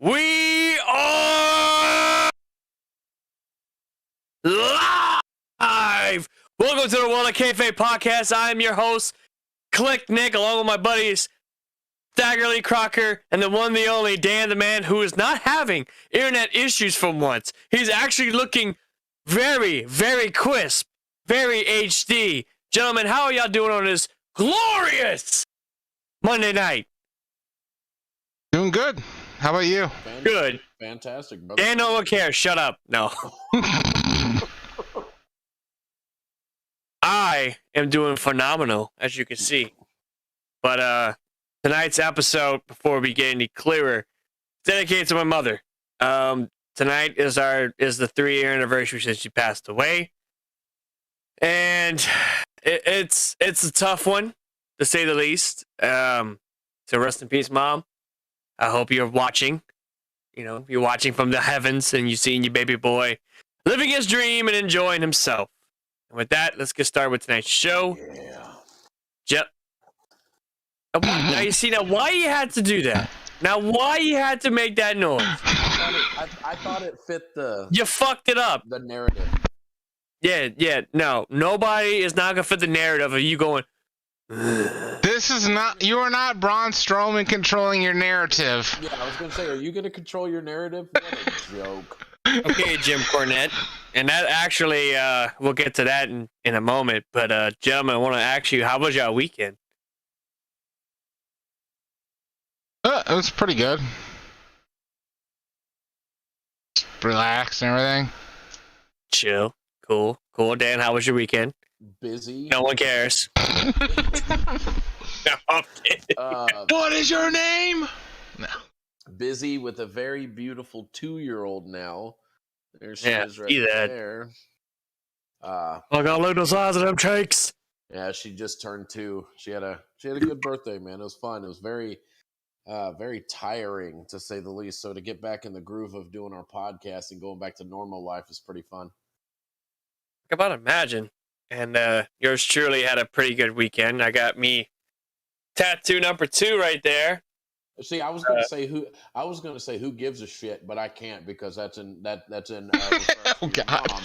We are live! Welcome to the World of Kayfabe podcast. I am your host, Click Nick, along with my buddies, Staggerly Crocker, and the one, the only, Dan the Man, who is not having internet issues for once. He's actually looking very, very crisp, very HD. Gentlemen, how are y'all doing on this glorious Monday night? Doing good. How about you? Good. Fantastic, brother. Dan, no one cares. Shut up. No. I am doing phenomenal, as you can see. But tonight's episode, before we get any clearer, is dedicated to my mother. Tonight is the 3-year anniversary since she passed away, and it's a tough one, to say the least. So rest in peace, Mom. I hope you're watching. You know, you're watching from the heavens and you're seeing your baby boy living his dream and enjoying himself. And with that, let's get started with tonight's show. Yeah. Now you see, now why you had to do that? Now why you had to make that noise? I thought it fit You fucked it up. the narrative. Yeah, no. Nobody is not going to fit the narrative of you going, This is not. You are not Braun Strowman controlling your narrative. Yeah, I was gonna say, are you gonna control your narrative? What a joke. okay, Jim Cornette. And that actually, we'll get to that in a moment. But, gentlemen, I want to ask you, how was your weekend? It was pretty good. Relaxed and everything. Chill. Cool. Dan, how was your weekend? Busy. No one cares. No, I'm kidding. What is your name? No. Busy with a very beautiful 2-year-old now. There she Yeah, is right see that. there. I got to look the size of them cheeks. Yeah, she just turned 2. She had a good birthday, man. It was fun. It was very tiring, to say the least. So to get back in the groove of doing our podcast and going back to normal life is pretty fun. I can about imagine. And yours truly had a pretty good weekend. I got me tattoo number 2 right there. See, I was gonna say who gives a shit, but I can't because that's in. Oh God. Mom.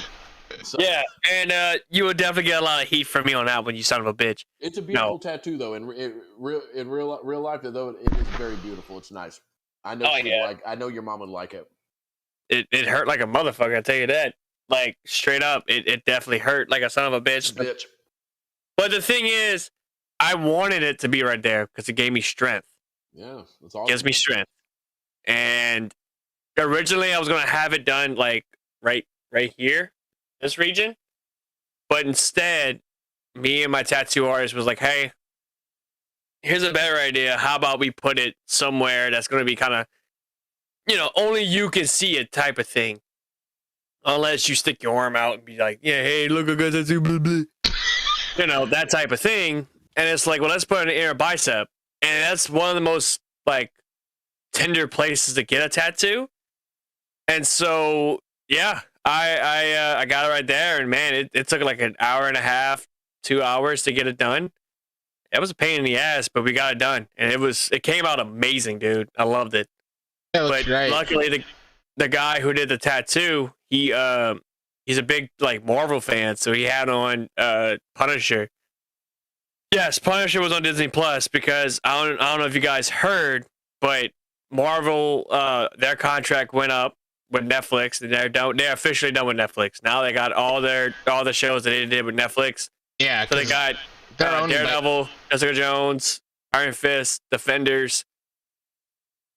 So, Yeah, and you would definitely get a lot of heat from me on that one, you son of a bitch. it's a beautiful tattoo, though. In real life, though, it is very beautiful. It's nice. I know. I know your mom would like it. It hurt like a motherfucker, I tell you that. Like, straight up, it definitely hurt like a son of a bitch. But the thing is, I wanted it to be right there because it gave me strength. Yeah, that's all. Gives me strength. And originally, I was going to have it done, like, right here, this region. But instead, me and my tattoo artist was like, hey, here's a better idea. How about we put it somewhere that's going to be kind of, only you can see it type of thing. Unless you stick your arm out and be like, yeah, hey, look, I got tattoo, blah, blah. That type of thing. And it's like, well, let's put it in the inner bicep. And that's one of the most, like, tender places to get a tattoo. And so, yeah, I got it right there. And, man, it took like an hour and a half, 2 hours to get it done. It was a pain in the ass, but we got it done. And it came out amazing, dude. I loved it. But great. Luckily, the guy who did the tattoo, he's a big, like, Marvel fan, so he had on Punisher. Yes, Punisher was on Disney Plus because I don't know if you guys heard, but Marvel, their contract went up with Netflix, and they're officially done with Netflix. Now they got all the shows that they did with Netflix. Yeah, so they got Daredevil, Jessica Jones, Iron Fist, Defenders,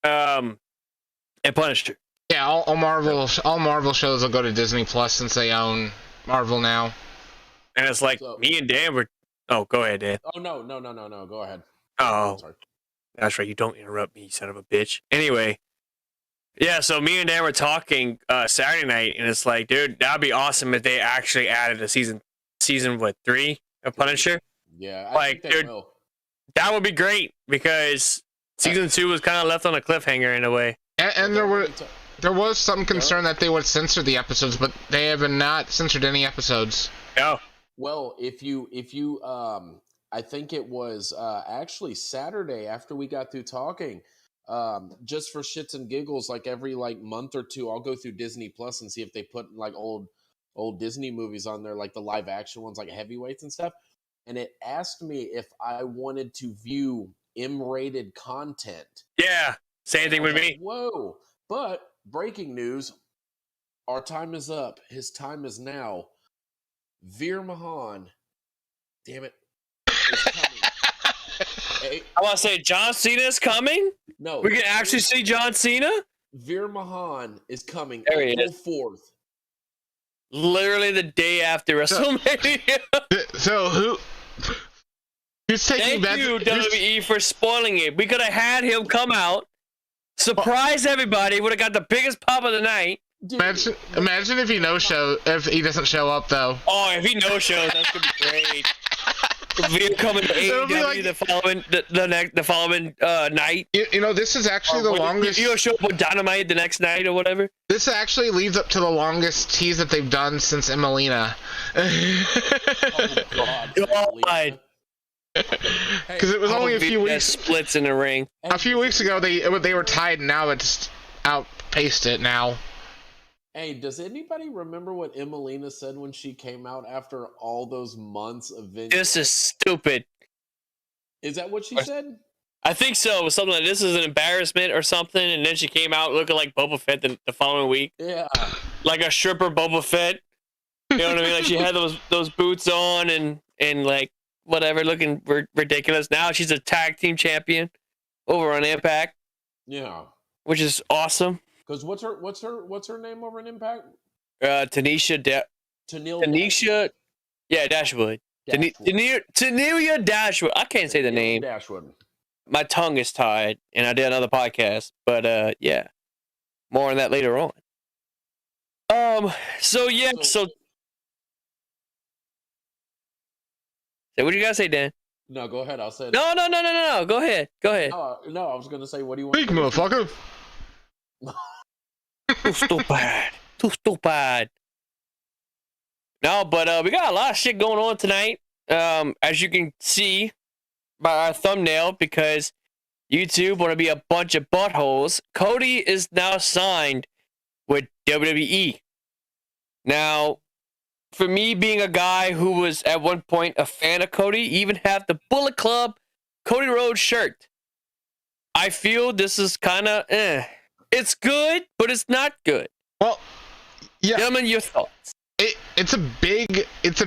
and Punisher. Yeah, all Marvel shows will go to Disney Plus since they own Marvel now. And it's like, me and Dan were... Oh, go ahead, Dan. Oh, no. Go ahead. Oh, sorry. That's right. You don't interrupt me, you son of a bitch. Anyway, yeah, so me and Dan were talking Saturday night, and it's like, dude, that'd be awesome if they actually added a season 3 of Punisher. Yeah, I think they will. That would be great, because season 2 was kind of left on a cliffhanger in a way. And there was some concern that they would censor the episodes, but they have not censored any episodes. Oh. Well, if you I think it was actually Saturday after we got through talking, just for shits and giggles, like every like month or two, I'll go through Disney Plus and see if they put like old Disney movies on there, like the live action ones, like Heavyweights and stuff. And it asked me if I wanted to view M-rated content. Yeah, same thing with me. Whoa! But breaking news: our time is up. His time is now. Veer Mahan, damn it, is coming. I want to say John Cena is coming. No, we can actually see John Cena. Veer Mahan is coming there April 4th. Literally the day after WrestleMania. So who's taking Thank you, WWE, for spoiling it. We could have had him come out, surprise everybody, would have got the biggest pop of the night. Imagine if he doesn't show up though. Oh, if he no shows, that's gonna be great. Veer coming to AEW like, the following night. You know, this is actually the longest. You show up with Dynamite the next night or whatever. This actually leads up to the longest tease that they've done since Emelina. Oh God. Because it was only a few weeks. Splits in the ring. A few weeks ago, they were tied, and now it's outpaced it now. Hey, does anybody remember what Emelina said when she came out after all those months of video? This is stupid. Is that what she said? I think so. It was something like this is an embarrassment or something, and then she came out looking like Boba Fett the following week. Yeah. Like a stripper Boba Fett. You know what I mean? Like she had those boots on and like whatever, looking ridiculous. Now she's a tag team champion over on Impact. Yeah. Which is awesome. Because what's her name over in Impact? Tanisha. Yeah, Dashwood. Tanisha Dashwood. I can't say the name. Dashwood. My tongue is tied, and I did another podcast. But yeah, more on that later on. So what do you gotta say, Dan? No, go ahead. I'll say it. No. Go ahead. No, I was gonna say, what do you want? Speak, motherfucker. Too stupid. No, but we got a lot of shit going on tonight. As you can see by our thumbnail, because YouTube want to be a bunch of buttholes. Cody is now signed with WWE. Now, for me being a guy who was at one point a fan of Cody, even have the Bullet Club Cody Rhodes shirt, I feel this is kind of It's good, but it's not good. Well, yeah. Gentlemen, your thoughts? It's a big, if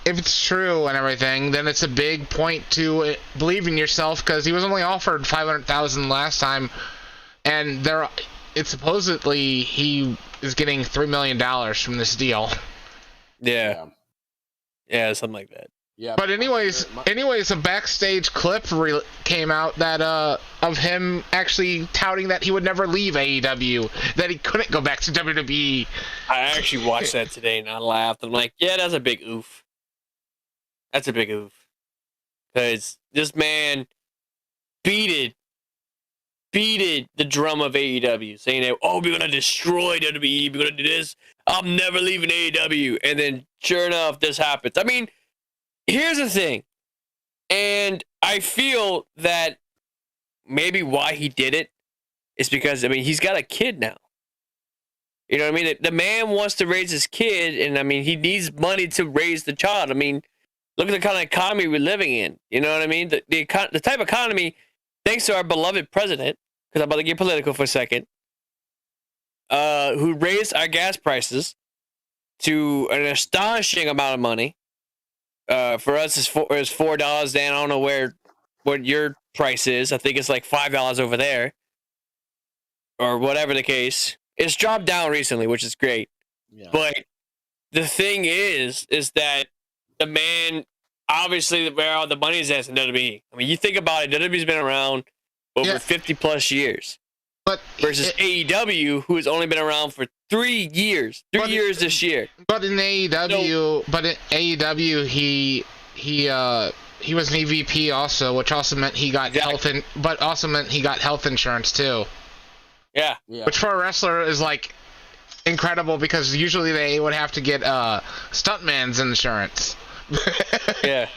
it's true and everything, then it's a big point to believe in yourself, because he was only offered $500,000 last time, and it's supposedly he is getting $3 million from this deal. Yeah, something like that. Yeah. But anyways, a backstage clip came out that of him actually touting that he would never leave AEW, that he couldn't go back to WWE. I actually watched that today and I laughed. I'm like, yeah, that's a big oof. That's a big oof. Because this man beated the drum of AEW, saying that, oh, we're gonna destroy WWE, we're gonna do this. I'm never leaving AEW, and then sure enough, this happens. I mean, here's the thing, and I feel that maybe why he did it is because, I mean, he's got a kid now. You know what I mean? The man wants to raise his kid, and I mean, he needs money to raise the child. I mean, look at the kind of economy we're living in. You know what I mean? The type of economy, thanks to our beloved president, because I'm about to get political for a second, who raised our gas prices to an astonishing amount of money. For us, it's $4. Dan, I don't know what your price is. I think it's like $5 over there, or whatever the case. It's dropped down recently, which is great. Yeah. But the thing is that the man, obviously, where all the money is at in WWE. I mean, you think about it, WWE's been around over 50 plus years. But versus AEW, who has only been around for 3 years. 3 years this year. But in AEW, he was an EVP also, which also meant he got health insurance too. Yeah. Which for a wrestler is like incredible, because usually they would have to get stuntman's insurance. Yeah.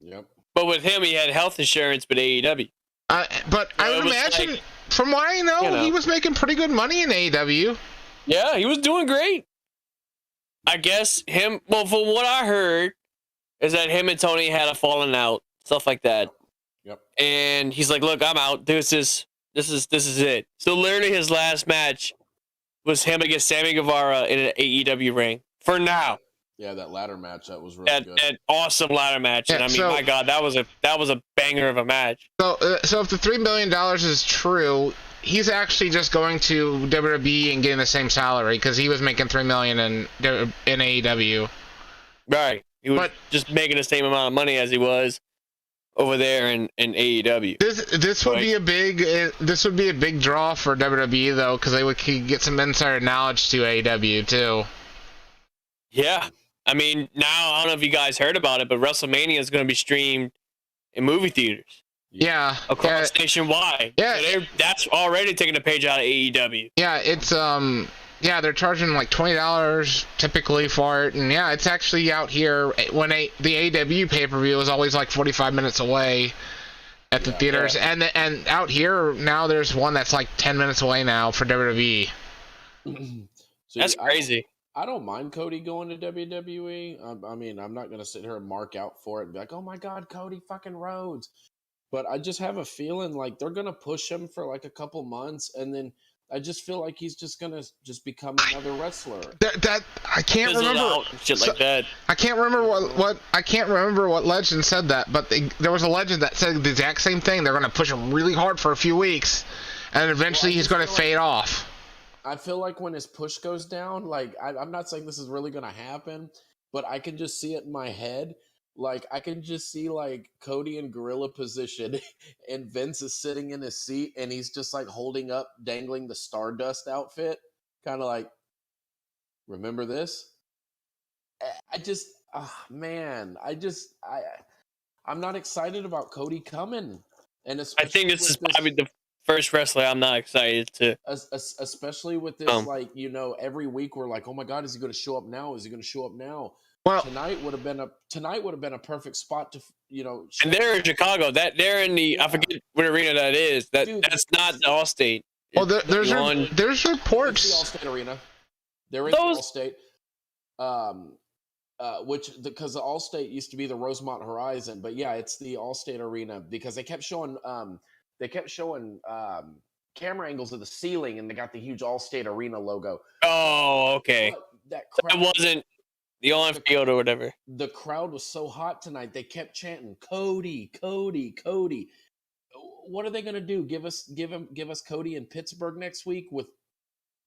Yep. But with him, he had health insurance, but AEW. But I would imagine, like, from what I know, he was making pretty good money in AEW. Yeah, he was doing great. I guess from what I heard, is that him and Tony had a falling out, stuff like that. Yep. And he's like, "Look, I'm out. This is it." So literally, his last match was him against Sammy Guevara in an AEW ring. For now. Yeah, that ladder match that was really good. That awesome ladder match. Yeah, and I mean, my God, that was a banger of a match. So if the $3 million is true, he's actually just going to WWE and getting the same salary because he was making $3 million in AEW. Right, he was just making the same amount of money as he was over there in AEW. This would be a big draw for WWE though, because they would get some insider knowledge to AEW too. Yeah. I mean, now, I don't know if you guys heard about it, but WrestleMania is going to be streamed in movie theaters. Yeah. Across nationwide. Yeah. So that's already taking a page out of AEW. Yeah, it's, they're charging like $20 typically for it. And yeah, it's actually out here when the AEW pay-per-view is always like 45 minutes away at the theaters. Yeah. And out here now there's one that's like 10 minutes away now for WWE. So that's crazy. I don't mind Cody going to WWE. I mean, I'm not going to sit here and mark out for it and be like, oh my God, Cody fucking Rhodes. But I just have a feeling like they're going to push him for like a couple months. And then I just feel like he's just going to become another wrestler. That I can't remember. Shit like that. I can't remember what legend said that. But there was a legend that said the exact same thing. They're going to push him really hard for a few weeks. And eventually he's going to fade off. I feel like when his push goes down, like I'm not saying this is really going to happen, but I can just see it in my head. Like I can just see like Cody in gorilla position and Vince is sitting in his seat and he's just like holding up, dangling the Stardust outfit. Kind of like, remember this? I'm not excited about Cody coming. And I think this is probably the first wrestler I'm not excited to. Especially with this, like, every week we're like, oh my God, is he going to show up now? Is he going to show up now? Well, tonight would have been a perfect spot to, And they're in Chicago. They're in the I forget what arena that is. That's not the Allstate. Well, there's reports. It's the Allstate arena. They're in the Allstate. Because the Allstate used to be the Rosemont Horizon, but yeah, it's the Allstate arena because they kept showing camera angles of the ceiling, and they got the huge Allstate Arena logo. Oh, okay. That wasn't the on-field or whatever. The crowd was so hot tonight; they kept chanting, "Cody, Cody, Cody." What are they going to do? Give us Cody in Pittsburgh next week with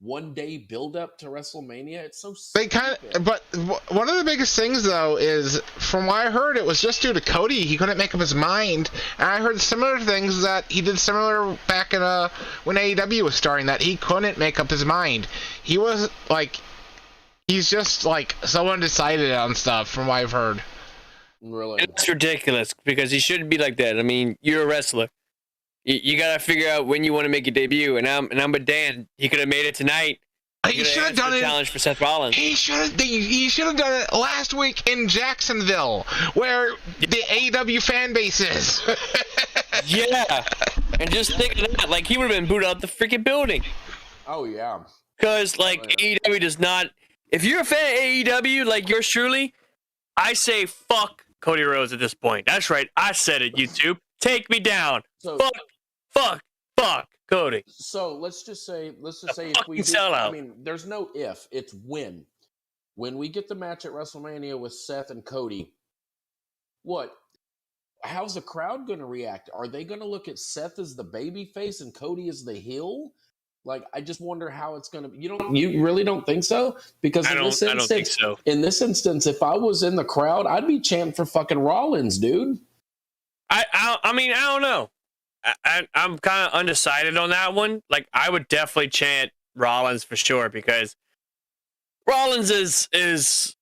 1 day build up to WrestleMania? It's so stupid. But one of the biggest things though is, from what I heard, it was just due to Cody. He couldn't make up his mind, and I heard similar things that he did similar back in when AEW was starting, that he couldn't make up his mind. He was like, he's just like so undecided on stuff, from what I've heard. Really, it's ridiculous because he shouldn't be like that. I mean, you're a wrestler. You gotta figure out when you want to make your debut, and I'm with Dan. He could have made it tonight. He should have done it. Challenge for Seth Rollins. He should have done it last week in Jacksonville, where the AEW fan base is. Yeah, and just think of that. Like, he would have been booted out the freaking building. Oh yeah. Because AEW does not. If you're a fan of AEW, like yours truly, I say fuck Cody Rhodes at this point. That's right. I said it. YouTube, take me down. So, fuck Cody. So let's just say if we do, I mean, there's no if, it's when. When we get the match at WrestleMania with Seth and Cody, how's the crowd going to react? Are they going to look at Seth as the baby face and Cody as the heel? Like, I just wonder how it's going to be. You really don't think so? Because I don't think so. In this instance, if I was in the crowd, I'd be chanting for fucking Rollins, dude. I mean, I don't know. I'm kind of undecided on that one. Like, I would definitely chant Rollins for sure, because Rollins is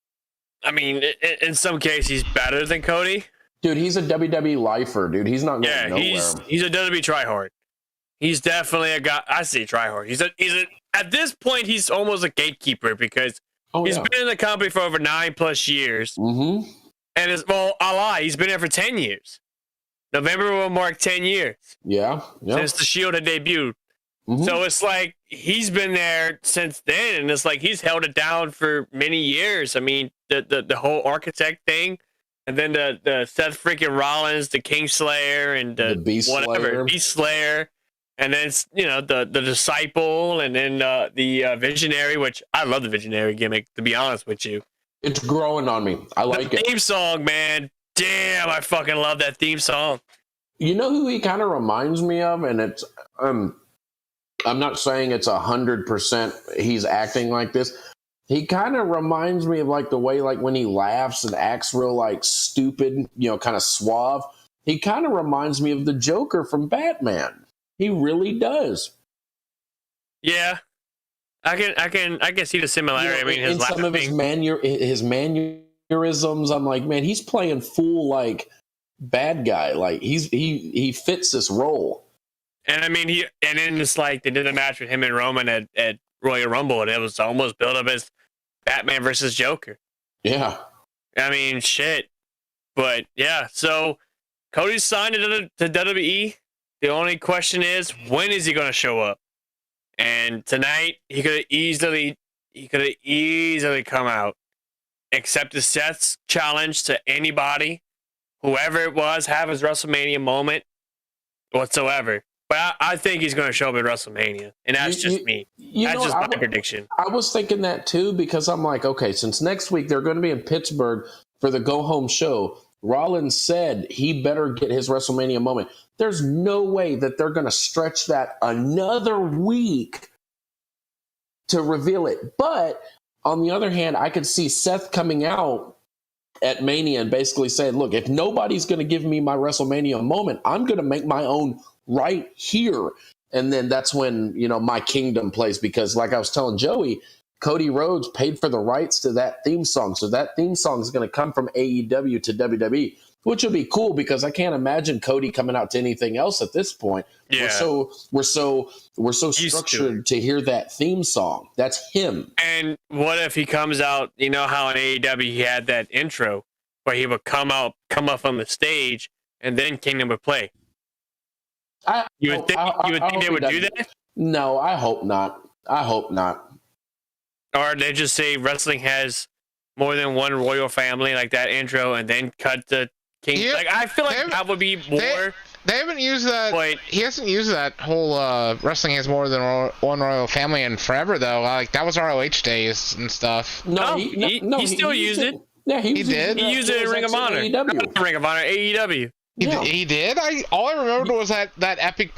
I mean, in some cases, he's better than Cody. Dude, he's a WWE lifer, dude. He's not going nowhere. He's a WWE tryhard. He's definitely a guy. I say tryhard. He's a at this point, he's almost a gatekeeper, because he's been in the company for over 9+ years. Mm-hmm. And I lie, he's been there for 10 years. November will mark 10 years Yeah. since the Shield had debuted. Mhm. So it's like he's been there since then, and it's like he's held it down for many years. I mean, the whole architect thing, and then the Seth freaking Rollins, the Kingslayer, and The Beast Slayer. Beast Slayer, and then the Disciple, and then the Visionary, which I love the Visionary gimmick, to be honest with you. It's growing on me. I like the it. theme song, man. Damn, I fucking love that theme song. You know who he kind of reminds me of, and it's I'm not saying it's 100% he's acting like this. He kind of reminds me of like the way like when he laughs and acts real like stupid, kind of suave. He kind of reminds me of the Joker from Batman. He really does. Yeah, I can see the similarity. I mean, his some of his mannerisms. I'm like, man, he's playing full like bad guy. Like he fits this role. And I mean, then it's like they did a match with him and Roman at Royal Rumble, and it was almost built up as Batman versus Joker. Yeah. I mean, shit. But yeah, so Cody's signed to WWE. The only question is, when is he going to show up? And tonight, he could have easily come out, accepted Seth's challenge to anybody, whoever it was, have his WrestleMania moment whatsoever. But I think he's going to show up at WrestleMania, and that's just me. That's just my prediction. I was thinking that too, because I'm like, okay, since next week they're going to be in Pittsburgh for the go-home show, Rollins said he better get his WrestleMania moment. There's no way that they're going to stretch that another week to reveal it. But on the other hand, I could see Seth coming out at Mania and basically saying, look, if nobody's going to give me my WrestleMania moment, I'm going to make my own right here. And then that's when, my kingdom plays, because like I was telling Joey, Cody Rhodes paid for the rights to that theme song. So that theme song is going to come from AEW to WWE, which will be cool because I can't imagine Cody coming out to anything else at this point. Yeah. We're so structured to hear that theme song. That's him. And what if he comes out, you know how in AEW he had that intro where he would come up on the stage and then Kingdom would play. You would think they would do that? No, I hope not. Or they just say wrestling has more than one royal family, like that intro, and then cut to King. Yeah, like I feel like that would be more. They haven't used that. He hasn't used that whole wrestling has more than one royal family in forever, though. Like that was ROH days and stuff. No, he still used it. Yeah, he did. He used it in Ring of Honor. Ring of Honor, AEW. He did. All I remembered was that epic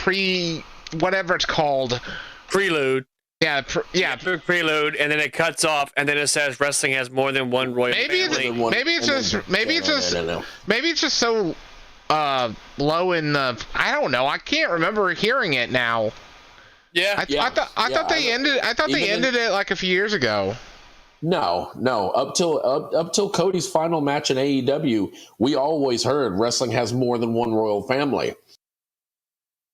whatever it's called, prelude. Yeah, epic prelude, and then it cuts off, and then it says wrestling has more than one royal family. Maybe it's just so low in the. I don't know. I can't remember hearing it now. Yeah, I thought they ended it like a few years ago. No. Up till Cody's final match in AEW, we always heard wrestling has more than one royal family.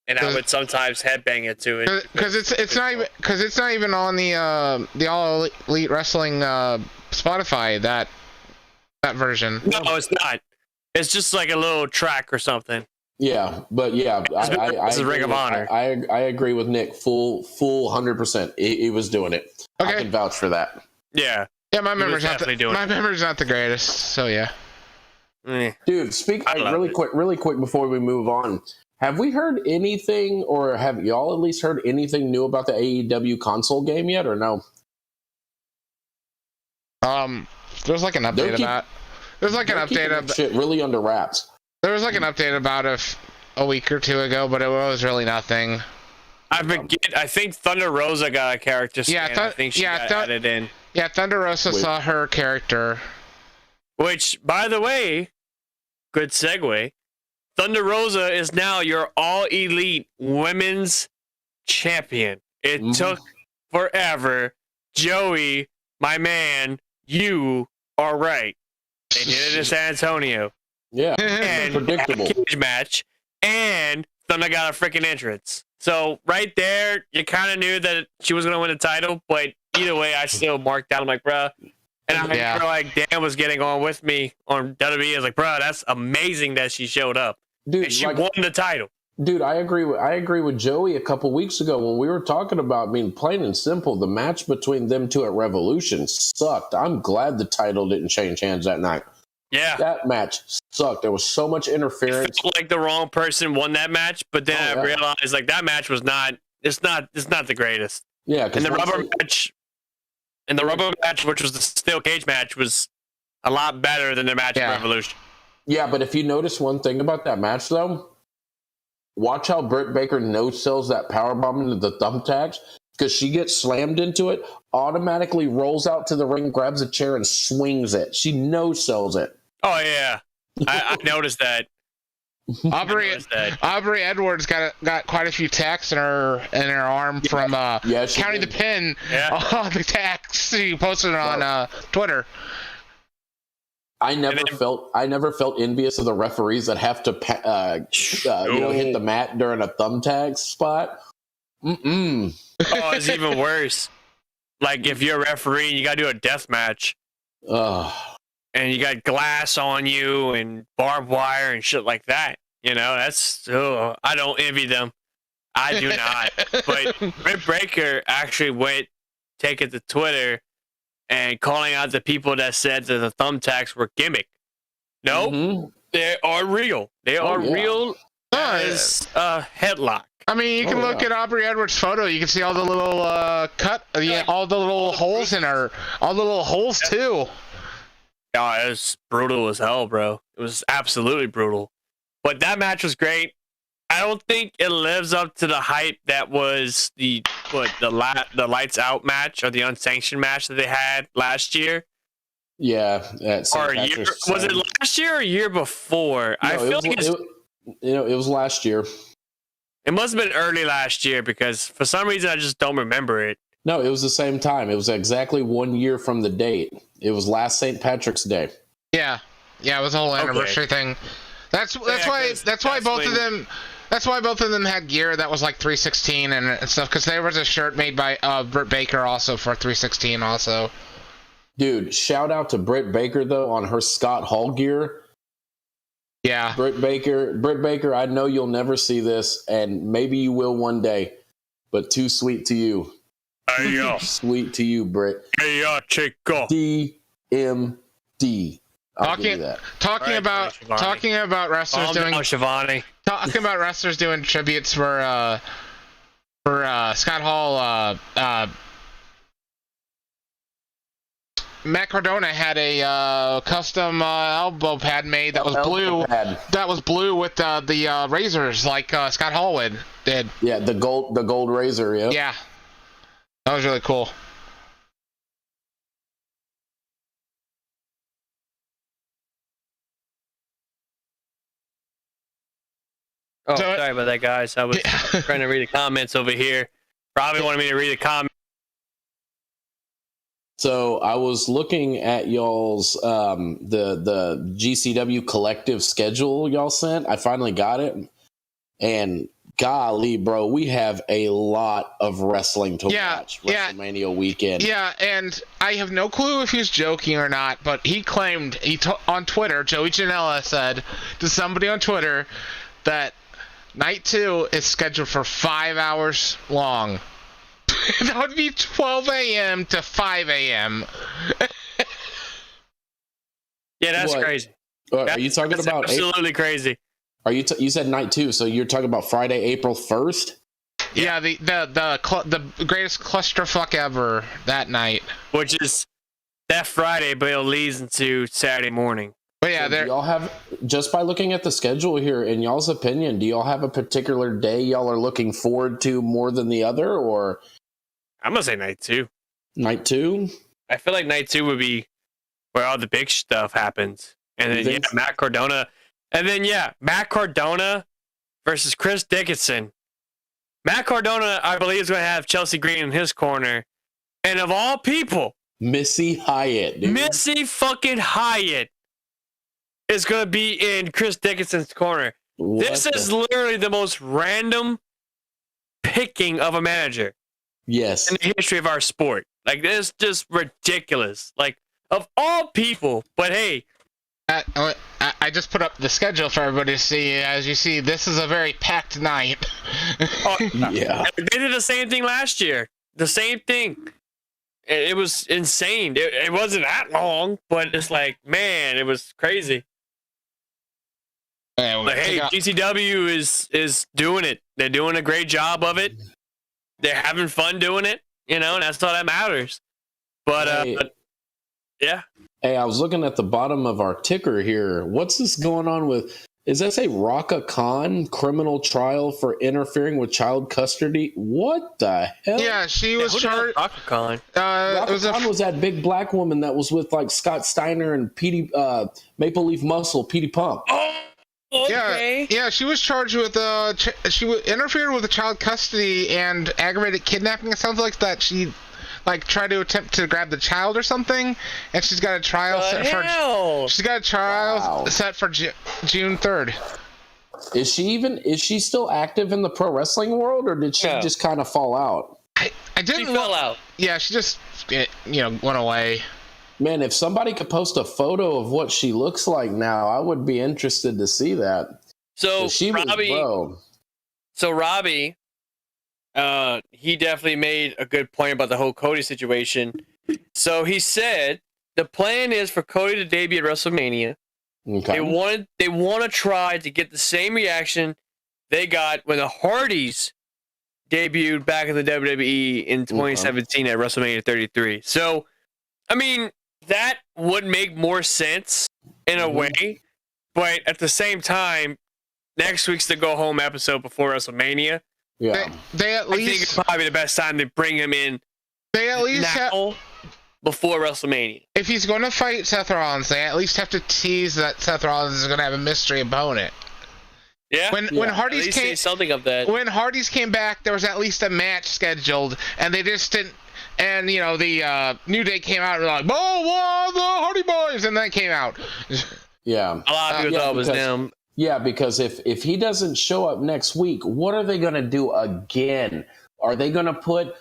And I would sometimes headbang it to it because it's not even on the All Elite Wrestling Spotify that version. No, it's not. It's just like a little track or something. Yeah, but yeah, this is Ring of Honor. I agree with Nick. Full 100%. He was doing it. Okay. I can vouch for that. Yeah. Yeah, my memory's not the greatest. So yeah. Dude, really quick before we move on. Have we heard anything, or have y'all at least heard anything new about the AEW console game yet, or no? There's like an update about. There's like an update about shit really under wraps. There was like an update about it a week or two ago, but it was really nothing. I forget. I think Thunder Rosa got a character scan. I think she got added in. Yeah, Thunder Rosa saw her character. Which, by the way, good segue. Thunder Rosa is now your All Elite Women's Champion. It took forever. Joey, my man, you are right. They did it in San Antonio. Yeah, and predictable cage match, and Thunder got a freaking entrance. So right there, you kind of knew that she was going to win the title, but either way, I still marked out. I'm like, bruh. And I feel like Dan was getting on with me on WWE. I was like, bruh, that's amazing that she showed up. dude, and she won the title. Dude, I agree with Joey a couple weeks ago when we were talking about, plain and simple, the match between them two at Revolution sucked. I'm glad the title didn't change hands that night. Yeah, that match sucked. There was so much interference. It felt like the wrong person won that match, but then I realized like that match was not. It's not the greatest. Yeah, and the rubber match, which was the steel cage match, was a lot better than the match at Revolution. Yeah, but if you notice one thing about that match, though, watch how Britt Baker no-sells that powerbomb into the thumbtacks, because she gets slammed into it, automatically rolls out to the ring, grabs a chair, and swings it. She no-sells it. Oh, yeah. I noticed that. Aubrey Edwards got quite a few tacks in her arm from counting the pin. All the tacks she posted on Twitter. I never felt envious of the referees that have to hit the mat during a thumbtack spot. Oh, it's even worse. Like if you're a referee and you got to do a death match. And you got glass on you and barbed wire and shit like that. You know, I don't envy them. I do not. But Britt Baker actually went take it to Twitter and calling out the people that said that the thumbtacks were gimmick. No, they are real. They are real as a headlock. I mean, you can look at Aubrey Edwards' photo. You can see all the little all the little holes in her, all the little holes too. Oh, it was brutal as hell, bro. It was absolutely brutal. But that match was great. I don't think it lives up to the hype that was the lights out match or the unsanctioned match that they had last year. Yeah, or a year, was it last year or a year before? No, I feel like it was last year. It must have been early last year because for some reason I just don't remember it. No, it was the same time. It was exactly 1 year from the date. It was last St. Patrick's Day. Yeah, it was a whole anniversary thing. That's why both of them had gear that was like 316 and stuff, because there was a shirt made by Britt Baker also for 316 also. Dude, shout out to Britt Baker though on her Scott Hall gear. Yeah, Britt Baker. I know you'll never see this, and maybe you will one day, but too sweet to you. Hey yo, sweet to you, Britt. Hey yo, Chico. DMD. Talking about wrestlers doing tributes for Scott Hall. Matt Cardona had a custom elbow pad made that was blue. That was blue with the razors like Scott Hall did. Yeah, the gold razor. Yeah. Yeah, that was really cool. Oh, sorry about that, guys. I was trying to read the comments over here. Probably wanted me to read the comments. So I was looking at y'all's the GCW collective schedule y'all sent. I finally got it, and golly, bro, we have a lot of wrestling to watch. WrestleMania weekend. Yeah, and I have no clue if he's joking or not, but he claimed on Twitter, Joey Janela said to somebody on Twitter that Night 2 is scheduled for 5 hours long. That would be 12 a.m. to 5 a.m. Yeah, that's crazy. Are you talking about absolutely crazy? Are you? You said Night 2, so you're talking about Friday, April 1st? Yeah, the greatest clusterfuck ever that night, which is that Friday, but it leads into Saturday morning. But yeah, do y'all have, just by looking at the schedule here, in y'all's opinion, do y'all have a particular day y'all are looking forward to more than the other, or? I'm gonna say Night 2. Night 2? I feel like Night 2 would be where all the big stuff happens, and then Matt Cardona, and then Matt Cardona versus Chris Dickinson. Matt Cardona, I believe, is going to have Chelsea Green in his corner, and of all people, Missy Hyatt, dude. Missy fucking Hyatt is going to be in Chris Dickinson's corner. This is literally the most random picking of a manager. Yes. In the history of our sport. Like, this is just ridiculous. Like, of all people. But hey, I just put up the schedule for everybody to see. As you see, this is a very packed night. Oh, Yeah. they did the same thing last year. The same thing. It was insane. It wasn't that long, but it's like, man, it was crazy. But hey, GCW is doing it. They're doing a great job of it. They're having fun doing it, and that's all that matters. But yeah. Hey, I was looking at the bottom of our ticker here. What's this going on with? Is that say Raka Khan criminal trial for interfering with child custody? What the hell? Yeah, she was charged. Raka Khan. Raka Khan was that big black woman that was with like Scott Steiner and Petey, Maple Leaf Muscle, Petey Pump. Oh, okay. Yeah, she was charged with she interfered with the child custody and aggravated kidnapping. It sounds like that she tried to attempt to grab the child or something, and she's got a trial set for June 3rd. Is she still active in the pro wrestling world, or did she just kind of fall out? I didn't fell out. Yeah, she just went away. Man, if somebody could post a photo of what she looks like now, I would be interested to see that. So Robbie, he definitely made a good point about the whole Cody situation. So he said the plan is for Cody to debut at WrestleMania. Okay. They want to try to get the same reaction they got when the Hardys debuted back in the WWE in 2017 at WrestleMania 33. So, I mean, that would make more sense in a way, but at the same time, next week's the go home episode before WrestleMania. Yeah, they at least, I think it's probably the best time to bring him in. They at least before WrestleMania. If he's going to fight Seth Rollins, they at least have to tease that Seth Rollins is going to have a mystery opponent. Yeah. When Hardy's came, something of that. When Hardy's came back, there was at least a match scheduled, and they just didn't. And the New Day came out and were like, "Oh, the Hardy Boys," and then came out. Yeah, a lot of people thought it was them. Yeah, because if he doesn't show up next week, what are they going to do again? Are they going to put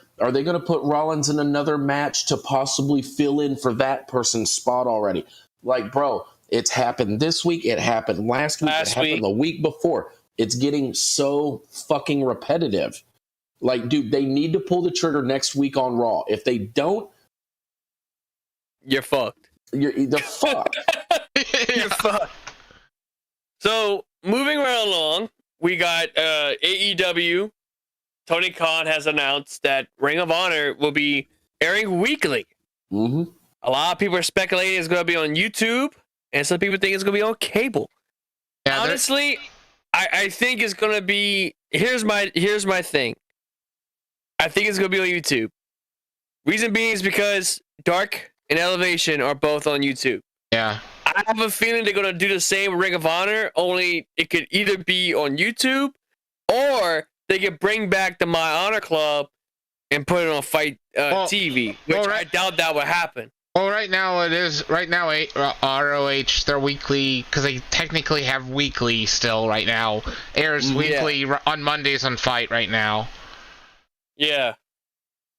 Rollins in another match to possibly fill in for that person's spot already? Like, bro, it's happened this week. It happened last week. It happened the week before. It's getting so fucking repetitive. Like, dude, they need to pull the trigger next week on Raw. If they don't, you're fucked. They're fucked. You're fucked. So, moving right along, we got AEW. Tony Khan has announced that Ring of Honor will be airing weekly. Mm-hmm. A lot of people are speculating it's going to be on YouTube, and some people think it's going to be on cable. Yeah, honestly, I think it's going to be... Here's my thing. I think it's going to be on YouTube. Reason being is because Dark and Elevation are both on YouTube. Yeah. I have a feeling they're going to do the same with Ring of Honor, only it could either be on YouTube or they could bring back the My Honor Club and put it on Fight TV, which I doubt that would happen. Well, right now it is. Right now, ROH, their weekly, because they technically have weekly still right now, airs weekly on Mondays on Fight right now. Yeah.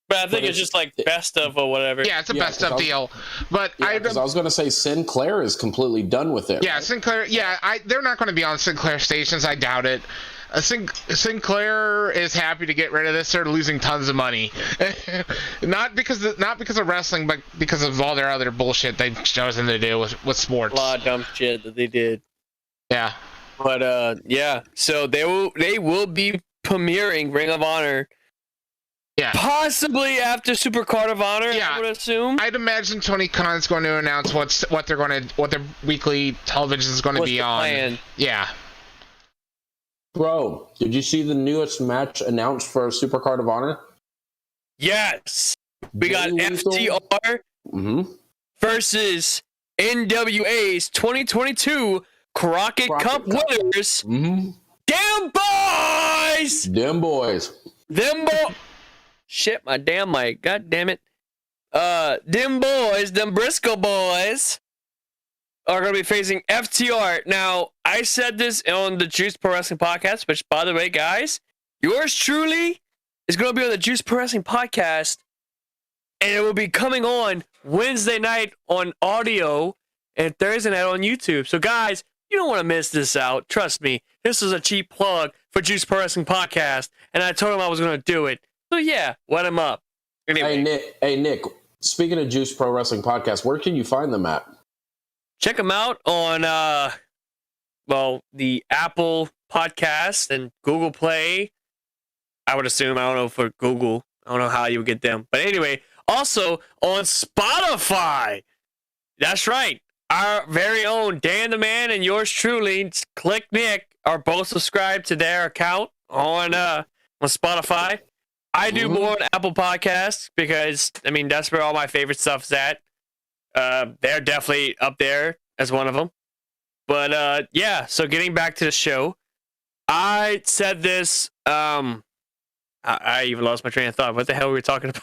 But I think it's just like best of or whatever. Yeah, it's a best of deal. But I was going to say Sinclair is completely done with it. Yeah, right? Sinclair. Yeah, they're not going to be on Sinclair stations. I doubt it. Sinclair is happy to get rid of this. They're losing tons of money, not because of wrestling, but because of all their other bullshit they've chosen to do with sports. A lot of dumb shit that they did. Yeah. But yeah. So they will be premiering Ring of Honor. Yeah. Possibly after Super Card of Honor, I would assume. I'd imagine Tony Khan's going to announce what their weekly television is going to be on. Plan? Yeah. Bro, did you see the newest match announced for Super Card of Honor? Yes. We got FTR versus NWA's 2022 Crockett Cup winners. Mm-hmm. Damn boys! Them boys! Shit, my damn mic. God damn it. Them Briscoe boys are going to be facing FTR. Now, I said this on the Juice Pro Wrestling Podcast, which, by the way, guys, yours truly is going to be on the Juice Pro Wrestling Podcast, and it will be coming on Wednesday night on audio and Thursday night on YouTube. So, guys, you don't want to miss this out. Trust me, this is a cheap plug for Juice Pro Wrestling Podcast, and I told him I was going to do it. So, yeah, let him up. Anyway. Hey, Nick, speaking of Juice Pro Wrestling Podcast, where can you find them at? Check them out on, the Apple Podcast and Google Play. I would assume. I don't know for Google. I don't know how you would get them. But anyway, also on Spotify. That's right. Our very own Dan the Man and yours truly, Click Nick, are both subscribed to their account on Spotify. I do more on Apple Podcasts because, I mean, that's where all my favorite stuff's at. They're definitely up there as one of them. But, yeah, so getting back to the show, I said this, I even lost my train of thought. What the hell were we talking about?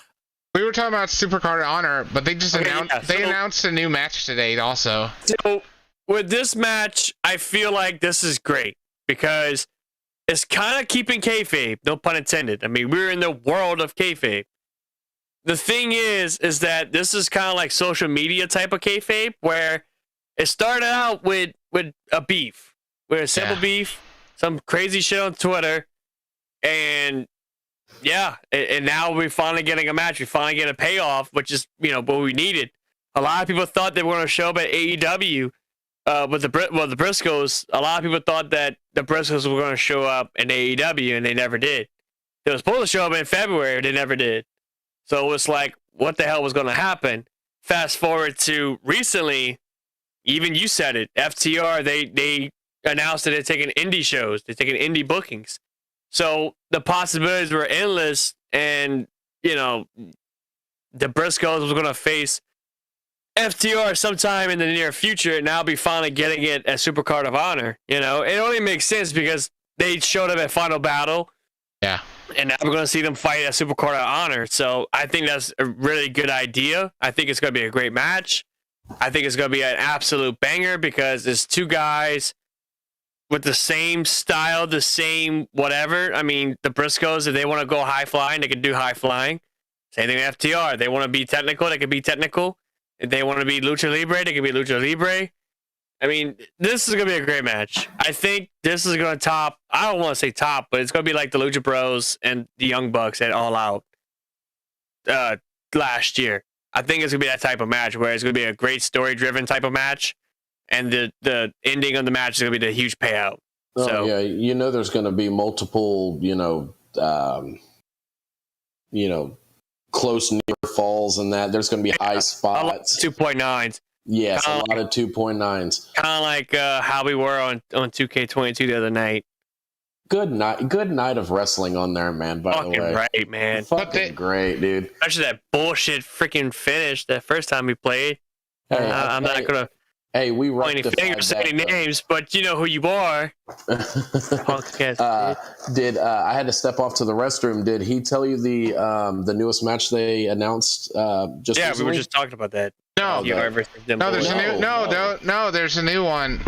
We were talking about Supercard of Honor, but they just announced a new match today also. So with this match, I feel like this is great because it's kind of keeping kayfabe, no pun intended. I mean, we're in the world of kayfabe. The thing is that this is kind of like social media type of kayfabe where it started out with a beef, with a simple beef, some crazy shit on Twitter, and yeah, and now we're finally getting a match. We finally get a payoff, which is, what we needed. A lot of people thought they were going to show up at AEW with the Briscoes. A lot of people thought that the Briscoes were going to show up in AEW, and they never did. They were supposed to show up in February, they never did. So it was like, what the hell was going to happen? Fast forward to recently, even you said it, FTR, they announced that they're taking indie shows. They're taking indie bookings. So the possibilities were endless, and, the Briscoes was going to face FTR sometime in the near future, and now be finally getting it at Supercard of Honor. It only makes sense because they showed up at Final Battle. Yeah. And now we're going to see them fight at Supercard of Honor. So I think that's a really good idea. I think it's going to be a great match. I think it's going to be an absolute banger because it's two guys with the same style, the same whatever. I mean, the Briscoes, if they want to go high flying, they can do high flying. Same thing with FTR. They want to be technical, they can be technical. If they want to be Lucha Libre, they can be Lucha Libre. I mean, this is going to be a great match. I think this is going to top, I don't want to say top, but it's going to be like the Lucha Bros and the Young Bucks at All Out last year. I think it's going to be that type of match where it's going to be a great story-driven type of match. And the ending of the match is going to be the huge payout. Oh, so, yeah. There's going to be multiple, close near falls and that. There's going to be high spots. 2.9s. Yes, a lot of 2.9s. Kind of like how we were on 2K22 the other night. Good night of wrestling on there, man, by the way. Fucking right, man. Fucking great, dude. Especially that bullshit freaking finish that first time we played. I'm not going to... Hey, we point any fingers, say any names, but you know who you are. I had to step off to the restroom. Did he tell you the newest match they announced? Just recently? We were just talking about that. There's a new one.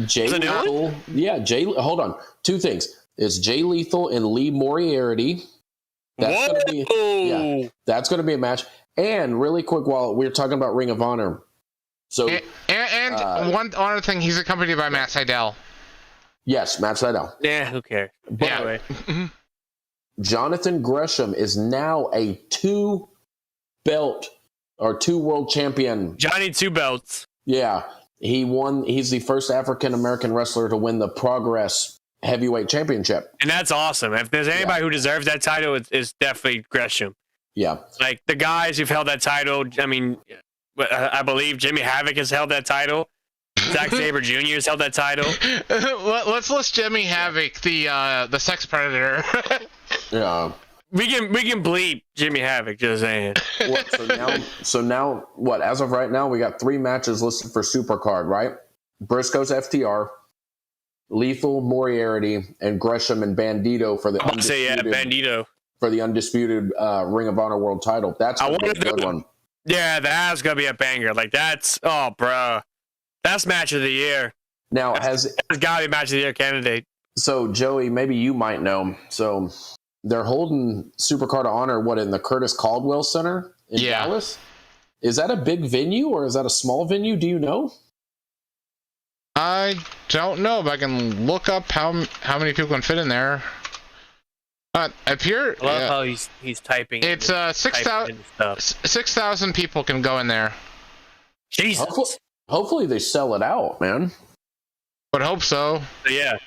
Jay Lethal. Yeah, hold on. Two things. It's Jay Lethal and Lee Moriarty. That's going to be a match. And really quick, while we're talking about Ring of Honor. So and one other thing, he's accompanied by Matt Sydal. Yes, Matt Sydal. Yeah, who cares? But anyway. Jonathan Gresham is now a 2-belt or 2-world champion. Johnny 2 belts. Yeah, he won. He's the first African American wrestler to win the Progress Heavyweight Championship, and that's awesome. If there's anybody who deserves that title, it's definitely Gresham. Yeah, like the guys who've held that title. I mean. I believe Jimmy Havoc has held that title. Zack Sabre Jr. has held that title. Let's list Jimmy Havoc, the sex predator. Yeah. We can bleep Jimmy Havoc, just saying. So now, as of right now, we got 3 matches listed for Supercard, right? Briscoes FTR, Lethal Moriarty, and Gresham and Bandito for the Bandito. For the undisputed Ring of Honor World title. That's a good one. Yeah, that's gonna be a banger. Like that's that's match of the year. Now that's gotta be match of the year candidate. So Joey, maybe you might know. So they're holding Supercard of Honor in the Curtis Caldwell Center in Dallas. Is that a big venue or is that a small venue? Do you know? I don't know, but I can look up how many people can fit in there. Up here, I love how he's typing. It's 6,000 people can go in there. Jesus. Hopefully they sell it out, man. Would hope so. So, yeah.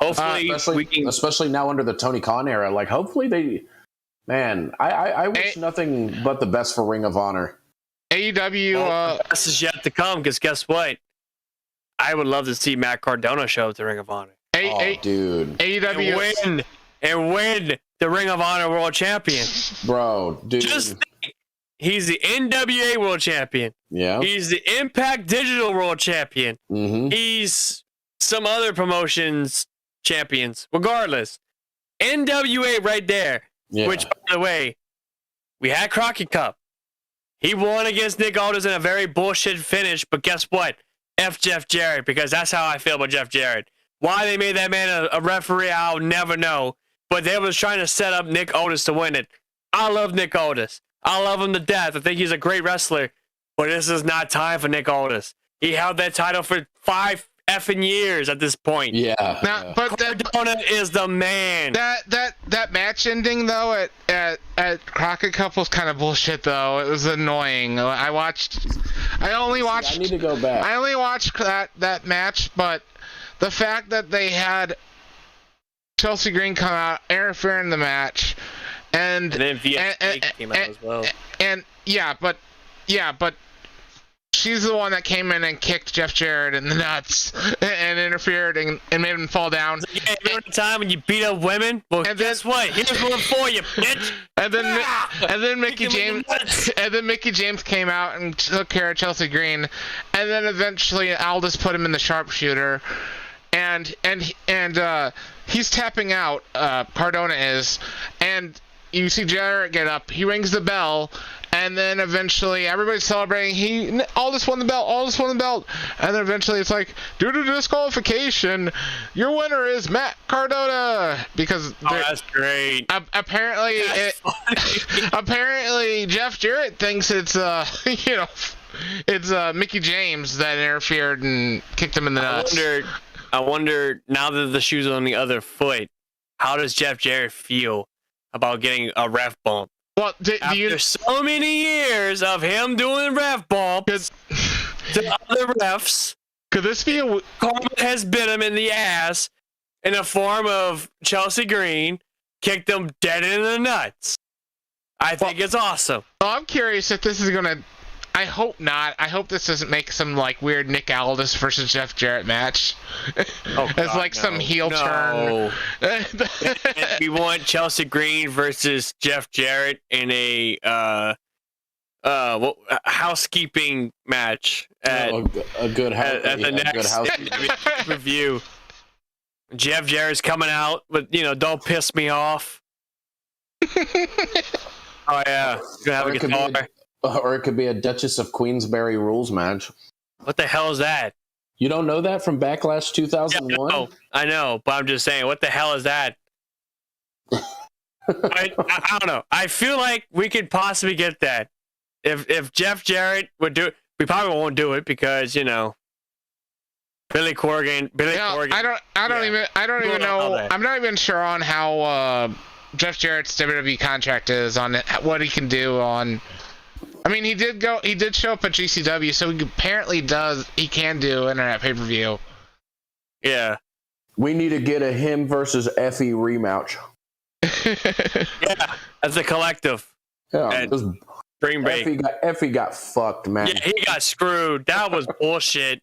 Hopefully we can. Especially now under the Tony Khan era. Like, hopefully they. Man, I wish nothing but the best for Ring of Honor. AEW. The best is yet to come, because guess what? I would love to see Matt Cardona show up to Ring of Honor. Dude. AEW. And win the Ring of Honor World Champion. Bro, dude. Just think, he's the NWA World Champion. Yeah. He's the Impact Digital World Champion. Mm-hmm. He's some other promotions champions. Regardless, NWA right there. Yeah. Which, by the way, we had Crockett Cup. He won against Nick Aldis in a very bullshit finish, but guess what? F Jeff Jarrett, because that's how I feel about Jeff Jarrett. Why they made that man a referee, I'll never know. But they was trying to set up Nick Aldis to win it. I love Nick Aldis. I love him to death. I think he's a great wrestler. But this is not time for Nick Aldis. He held that title for 5 effing years at this point. Yeah. Now, but Cardona is the man. That match ending though at Crockett Cup was kind of bullshit though. It was annoying. I only watched. I need to go back. I only watched that match, but the fact that they had Chelsea Green come out, interfere in the match, and then VXP came out as well. And but she's the one that came in and kicked Jeff Jarrett in the nuts and interfered and made him fall down. Yeah, remember the time when you beat up women? Well, and guess what? Here's one for you, bitch. And then Mickey James came out and took care of Chelsea Green, and then eventually Aldis put him in the sharpshooter, and he's tapping out. Cardona is, and you see Jarrett get up. He rings the bell. And then eventually everybody's celebrating. Aldis won the belt. And then eventually it's like, due to disqualification, your winner is Matt Cardona. Because that's great. Apparently, apparently Jeff Jarrett thinks it's Mickey James that interfered and kicked him in the nuts. I wonder now that the shoe's on the other foot, how does Jeff Jarrett feel about getting a ref bump? Well, after so many years of him doing ref bumps to other refs, could this be karma has bit him in the ass in the form of Chelsea Green, kicked him dead in the nuts. I think it's awesome. Well, I'm curious if this is gonna. I hope not. I hope this doesn't make some like weird Nick Aldis versus Jeff Jarrett match. As like some heel turn. We want Chelsea Green versus Jeff Jarrett in a housekeeping match at a good at the next review. Jeff Jarrett's coming out, but don't piss me off. Oh yeah, gonna have a guitar. Or it could be a Duchess of Queensberry rules match. What the hell is that? You don't know that from Backlash 2001? Yeah, I know, but I'm just saying, what the hell is that? I don't know. I feel like we could possibly get that. If Jeff Jarrett would do it, we probably won't do it because, Billy Corgan. I don't even know. I'm not even sure on how Jeff Jarrett's WWE contract is on it, what he can do on. I mean, he did show up at GCW, so he apparently he can do internet pay-per-view. Yeah. We need to get a him versus Effie rematch. Yeah, as a collective. Yeah, Spring Break. Effie got fucked, man. Yeah, he got screwed. That was bullshit.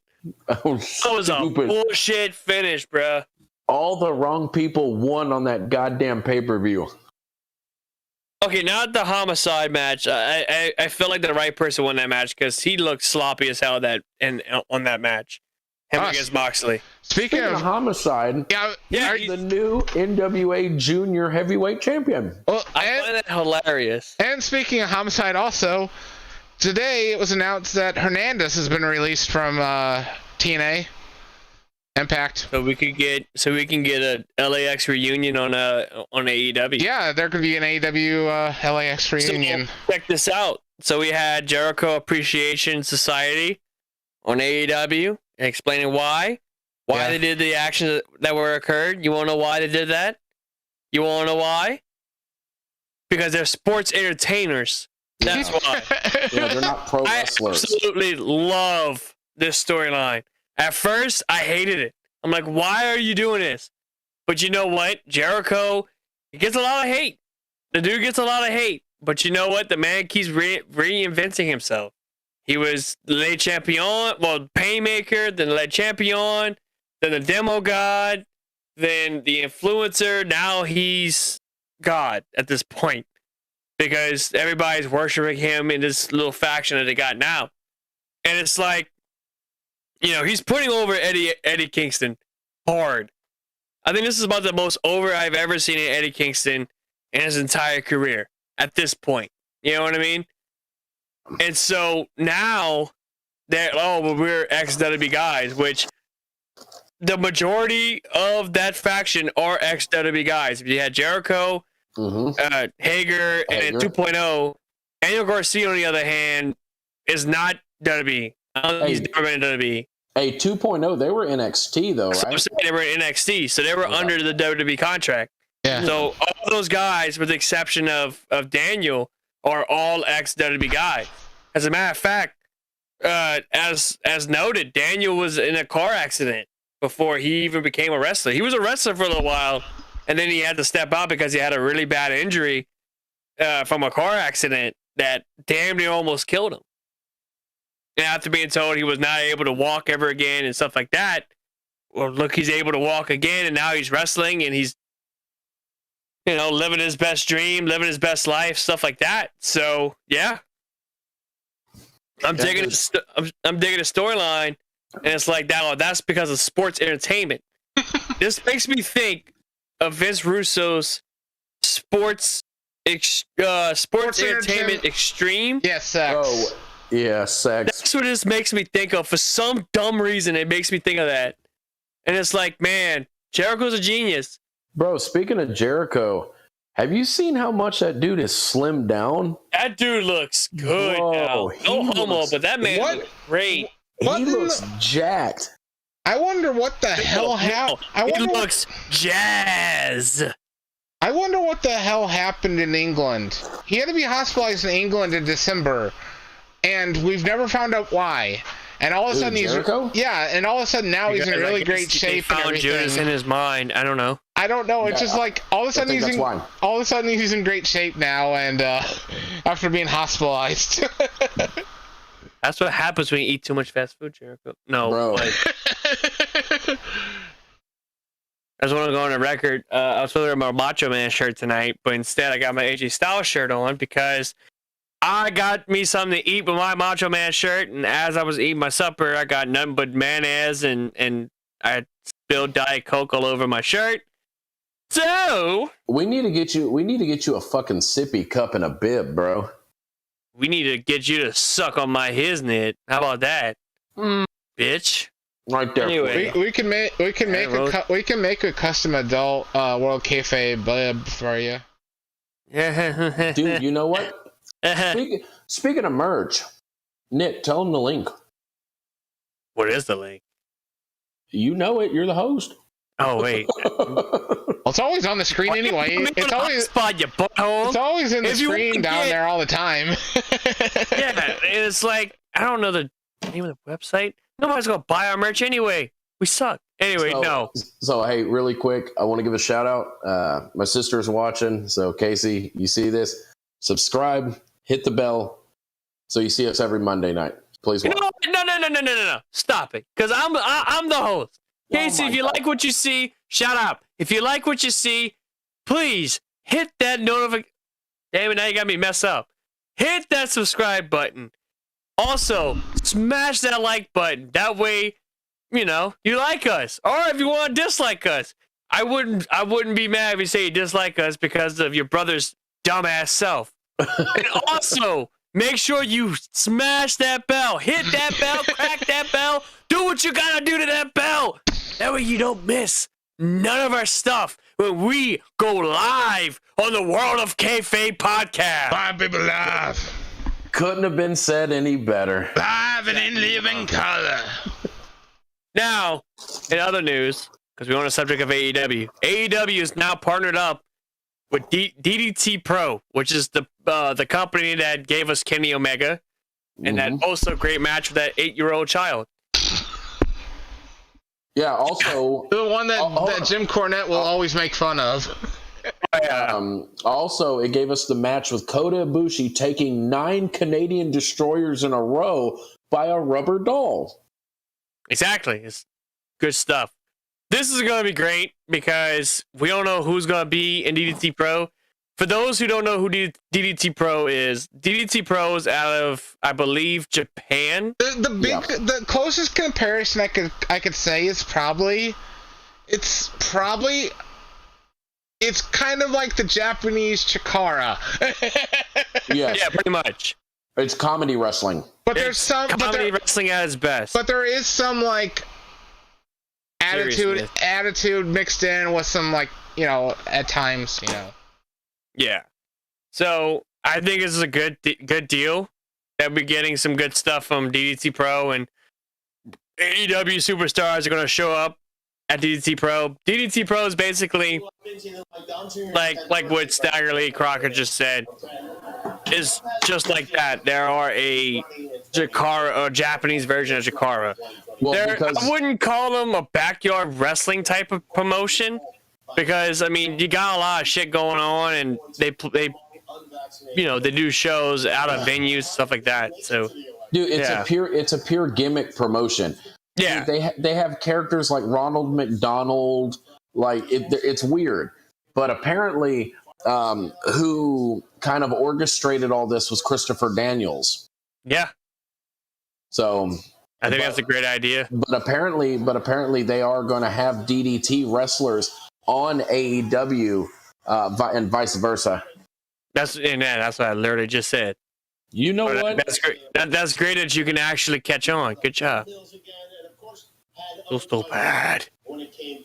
That was a bullshit finish, bruh. All the wrong people won on that goddamn pay-per-view. Okay, not the homicide match. I feel like the right person won that match because he looked sloppy as hell on that match. Him against Moxley. Speaking of homicide, the new NWA Junior Heavyweight Champion. Well, I find that hilarious. And speaking of homicide, also today it was announced that Hernandez has been released from TNA Impact. So we can get a LAX reunion on AEW. Yeah, there could be an AEW LAX reunion. So check this out. So we had Jericho Appreciation Society on AEW, explaining why. Why they did the actions that were occurred? You want to know why they did that? You want to know why? Because they're sports entertainers. That's why. Yeah, they're not pro wrestlers. I absolutely love this storyline. At first, I hated it. I'm like, why are you doing this? But you know what? Jericho, he gets a lot of hate. The dude gets a lot of hate. But you know what? The man keeps reinventing himself. He was the Le Champion, well, Painmaker, then Le Champion, then the Demo God, then the Influencer. Now he's God at this point because everybody's worshiping him in this little faction that they got now. And it's like, he's putting over Eddie Kingston hard. I think this is about the most over I've ever seen in Eddie Kingston in his entire career at this point. You know what I mean? And so now we're ex-WWE guys, which the majority of that faction are ex-WWE guys. You had Jericho, Hager, and then 2.0. Daniel Garcia, on the other hand, is not WWE. I don't think he's never been in WWE. Hey, 2.0, they were NXT, though, right? I'm saying they were in NXT, so they were under the WWE contract. Yeah. So all those guys, with the exception of Daniel, are all ex-WWE guys. As a matter of fact, as noted, Daniel was in a car accident before he even became a wrestler. He was a wrestler for a little while, and then he had to step out because he had a really bad injury from a car accident that damn near almost killed him. And after being told he was not able to walk ever again and stuff like that, well, look, he's able to walk again, and now he's wrestling, and he's living his best dream, living his best life, stuff like that. So, yeah. I'm digging the storyline, and it's like that. Oh, that's because of sports entertainment. This makes me think of Vince Russo's sports entertainment extreme. Yeah, sex. Oh, yeah, sex. That's what this makes me think of. For some dumb reason, it makes me think of that. And it's like, man, Jericho's a genius. Bro, speaking of Jericho, have you seen how much that dude is slimmed down? That dude looks good now. No homo, but that man looks great. He looks jacked. I wonder what the hell happened. He looks jazz. I wonder what the hell happened in England. He had to be hospitalized in England in December, and we've never found out why. And all of a sudden and all of a sudden now he's in really great shape and everything. Judas in his mind. I don't know. It's just like all of a sudden he's in great shape now, and after being hospitalized. That's what happens when you eat too much fast food, Jericho. No, bro. I just want to go on a record. I was supposed to wear my Macho Man shirt tonight, but instead I got my AJ Styles shirt on because I got me something to eat with my Macho Man shirt, and as I was eating my supper, I got nothing but mayonnaise, and I spilled Diet Coke all over my shirt. So we need to get you a fucking sippy cup and a bib, bro. We need to get you to suck on my hiznit. How about that, bitch? Right there. Anyway, we can make a custom adult World Kayfabe bib for you. Dude, you know what? Speaking of merch, Nick, tell them the link. What is the link? You know it. You're the host. Oh wait. Well, it's always on the screen anyway. It's always spot you butthole. It's always in the screen down there all the time. Yeah, it's like I don't know the name of the website. Nobody's gonna buy our merch anyway. We suck. Anyway, no. So hey, really quick, I want to give a shout out. My sister's watching, so Casey, you see this? Subscribe, hit the bell, so you see us every Monday night. Please watch. No. Stop it, because I'm the host. Casey, if you like what you see, shout out. If you like what you see, please hit that notification. Damn it, now you got me messed up. Hit that subscribe button. Also, smash that like button. That way, you like us. Or if you want to dislike us, I wouldn't be mad if you say you dislike us because of your brother's dumbass self. And also, make sure you smash that bell. Hit that bell, crack that bell. Do what you gotta do to that bell. That way you don't miss none of our stuff when we go live on the World of Kayfabe podcast. 5 people live. Couldn't have been said any better. Live and in living color. Now, in other news, because we're on the subject of AEW, AEW is now partnered up with DDT Pro, which is the company that gave us Kenny Omega and that also great match with that 8-year-old child. Yeah. Also, The one that Jim Cornette will always make fun of. Also, it gave us the match with Kota Ibushi taking 9 Canadian destroyers in a row by a rubber doll. Exactly. It's good stuff. This is going to be great because we don't know who's going to be in DDT Pro. For those who don't know who DDT Pro is out of, I believe, Japan. The closest comparison I could say is probably it's kind of like the Japanese Chikara. Yes. Yeah, pretty much. It's comedy wrestling. But there's some comedy wrestling at its best. But there is some like attitude mixed in with some, like, you know, at times, you know. Yeah. So I think this is a good deal that we're getting some good stuff from DDT Pro, and AEW superstars are going to show up at DDT Pro. DDT Pro is basically like what Stagger Crocker just said. Is just like that. There are a Japanese version of Jakara. I wouldn't call them a backyard wrestling type of promotion because, I mean, you got a lot of shit going on, and they do shows out of venues, stuff like that. So, dude, it's a pure gimmick promotion. Yeah, dude, they have characters like Ronald McDonald. Like it's weird, but apparently, who kind of orchestrated all this was Christopher Daniels. Yeah. So I think that's a great idea. But apparently they are going to have DDT wrestlers on AEW, and vice versa. That's what I literally just said. You know what? That's great. That's great that you can actually catch on. Good job. So bad.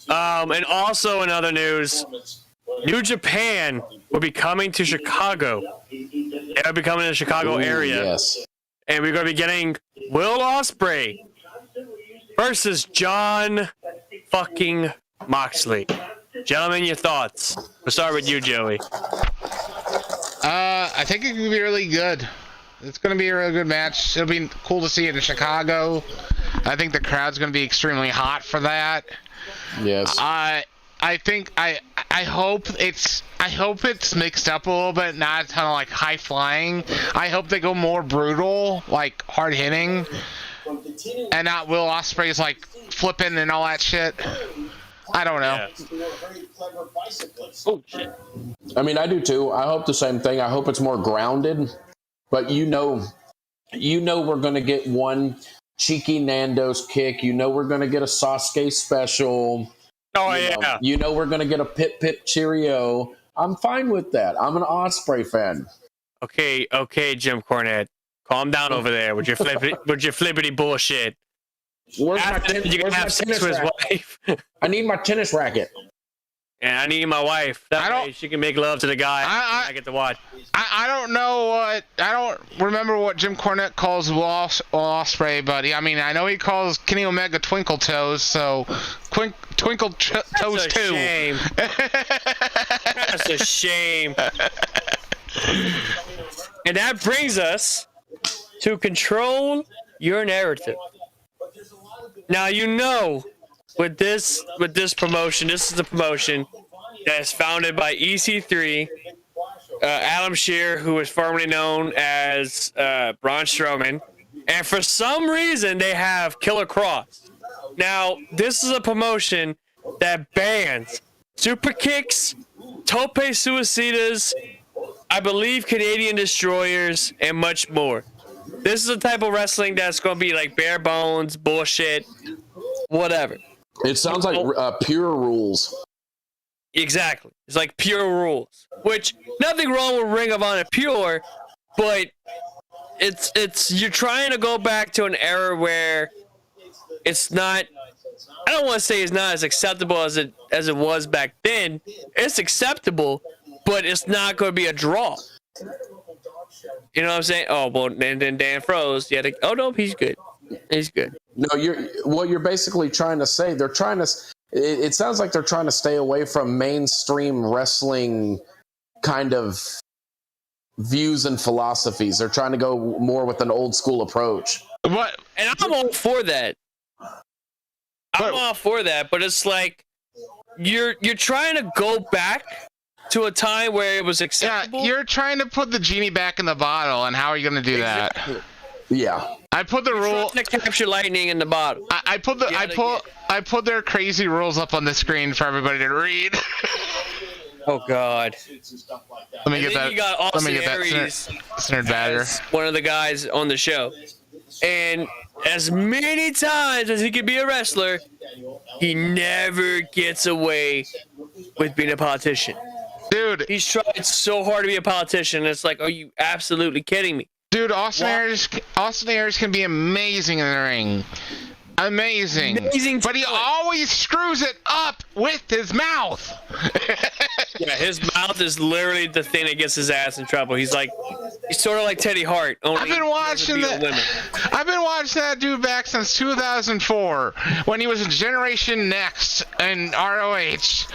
And also in other news, New Japan will be coming to Chicago. They'll be coming to the Chicago area. Yes. And we're going to be getting Will Ospreay versus John fucking Moxley. Gentlemen, your thoughts. We'll start with you, Joey. I think it could be really good. It's going to be a really good match. It'll be cool to see it in Chicago. I think the crowd's going to be extremely hot for that. Yes. I hope it's mixed up a little bit, not a ton of like high flying. I hope they go more brutal, like hard hitting, and not Will Ospreay's like flipping and all that shit. I don't know. Oh shit. I mean, I do too. I hope the same thing. I hope it's more grounded. But you know we're gonna get one cheeky Nando's kick. You know we're gonna get a Sasuke special. Oh, yeah. You know we're going to get a Pip Pip Cheerio. I'm fine with that. I'm an Ospreay fan. Okay, Jim Cornette. Calm down over there with your flippity bullshit. You're going to have sex with his wife. I need my tennis racket. And I need my wife. That way she can make love to the guy I get to watch. I don't remember what Jim Cornette calls Will Ospreay, but I know he calls Kenny Omega Twinkle Toes, so Twinkle Toes too. That's a shame. And that brings us to control your narrative. Now with this promotion, this is the promotion that's founded by EC3, Adam Shear, who is formerly known as Braun Strowman, and for some reason they have Killer Cross. Now, this is a promotion that bans super kicks, tope suicidas, I believe Canadian destroyers, and much more. This is a type of wrestling that's going to be like bare bones, bullshit, whatever. It sounds like pure rules. Exactly. It's like pure rules. Which, nothing wrong with Ring of Honor Pure, but it's you're trying to go back to an era where it's not, I don't want to say it's not as acceptable as it was back then. It's acceptable, but it's not going to be a draw. You know what I'm saying? Oh, well, and then Dan froze. Oh, no, he's good. He's good. No, you're basically trying to say they're trying to. It sounds like they're trying to stay away from mainstream wrestling kind of views and philosophies. They're trying to go more with an old school approach. What? And I'm all for that. I'm all for that, but it's like you're trying to go back to a time where it was acceptable. Yeah, you're trying to put the genie back in the bottle, and how are you going to do that? Yeah. I put the rule to capture lightning in the bottle. I put their crazy rules up on the screen for everybody to read. Oh God! Let me get that. Let me get that centered batter. One of the guys on the show, and as many times as he could be a wrestler, he never gets away with being a politician. Dude, he's tried so hard to be a politician. It's like, are you absolutely kidding me? Dude, Austin Aries can be amazing in the ring. Amazing. But he always screws it up with his mouth. Yeah, his mouth is literally the thing that gets his ass in trouble. He's sort of like Teddy Hart. I've been watching that dude back since 2004 when he was in Generation Next and ROH.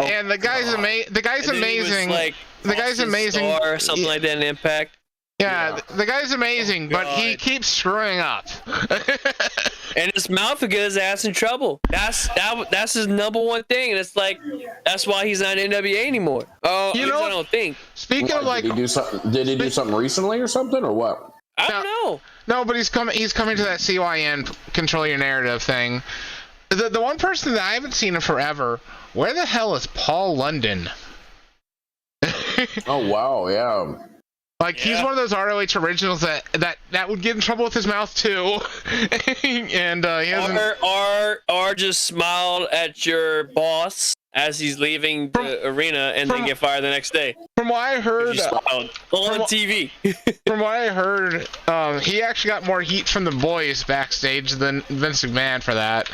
And the guy's amazing. The guy's amazing. Or something like that in Impact. Yeah, the guy's amazing, but he keeps screwing up. And his mouth will get his ass in trouble. That's his number one thing, and it's like that's why he's not in NWA anymore. Oh, I don't think. Speaking of like, did he do something recently or something or what? I don't know. No, but he's coming to that CYN control your narrative thing. The one person that I haven't seen in forever. Where the hell is Paul London? Oh wow, yeah. Like he's one of those ROH originals that would get in trouble with his mouth too, and he hasn't. Or just smiled at your boss as he's leaving the arena and then get fired the next day. From what I heard, on TV. From what I heard, he actually got more heat from the boys backstage than Vince McMahon for that.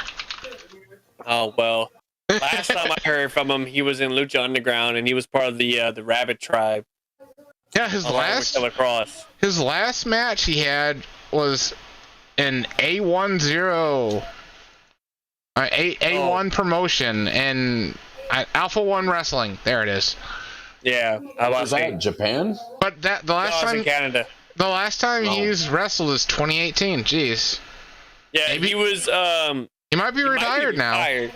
Oh well. Last time I heard from him, he was in Lucha Underground and he was part of the Rabbit Tribe. Yeah, his last match he had was an A10 A1 promotion and Alpha One Wrestling. There it is. Yeah, was that Japan? But the last time in Canada. The last time he's wrestled is 2018. Jeez. Yeah, maybe he was. He might be retired now.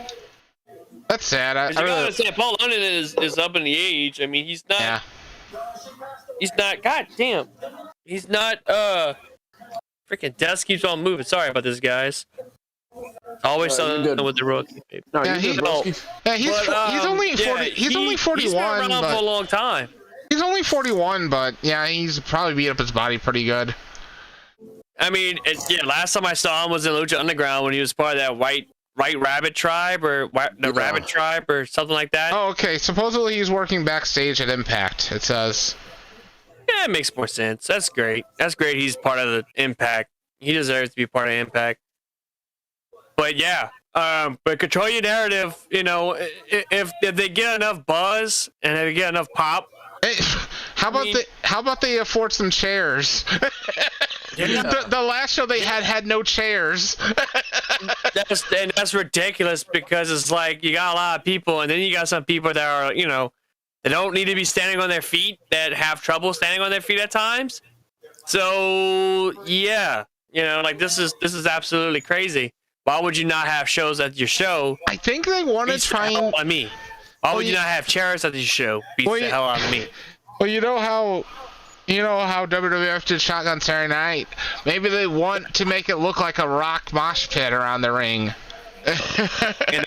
That's sad. I really understand. Paul London is up in the age. I mean, he's not. Yeah. He's not. God damn. He's not. Freaking desk keeps on moving. Sorry about this, guys. Always something with the rookie. No, he's only 40. He's only 41. He's been around for a long time. He's only 41, but yeah, he's probably beat up his body pretty good. I mean, last time I saw him was in Lucha Underground when he was part of that White Rabbit Tribe or Rabbit Tribe or something like that. Oh, okay. Supposedly he's working backstage at Impact. It says. Yeah, it makes more sense. That's great. That's great. He's part of the Impact. He deserves to be part of Impact. But yeah, but control your narrative. You know, if they get enough buzz and if they get enough pop. Hey, how about they afford some chairs? The last show they had no chairs. That's ridiculous because it's like you got a lot of people and then you got some people that are, you know, they don't need to be standing on their feet, that have trouble standing on their feet at times. So yeah, you know, like this is absolutely crazy. Why would you not have shows at your show? I think they want to try and. On me. Why would you not have chairs at your show? Beats the hell out of me. Well, you know how WWF did Shotgun Saturday Night? Maybe they want to make it look like a rock mosh pit around the ring. and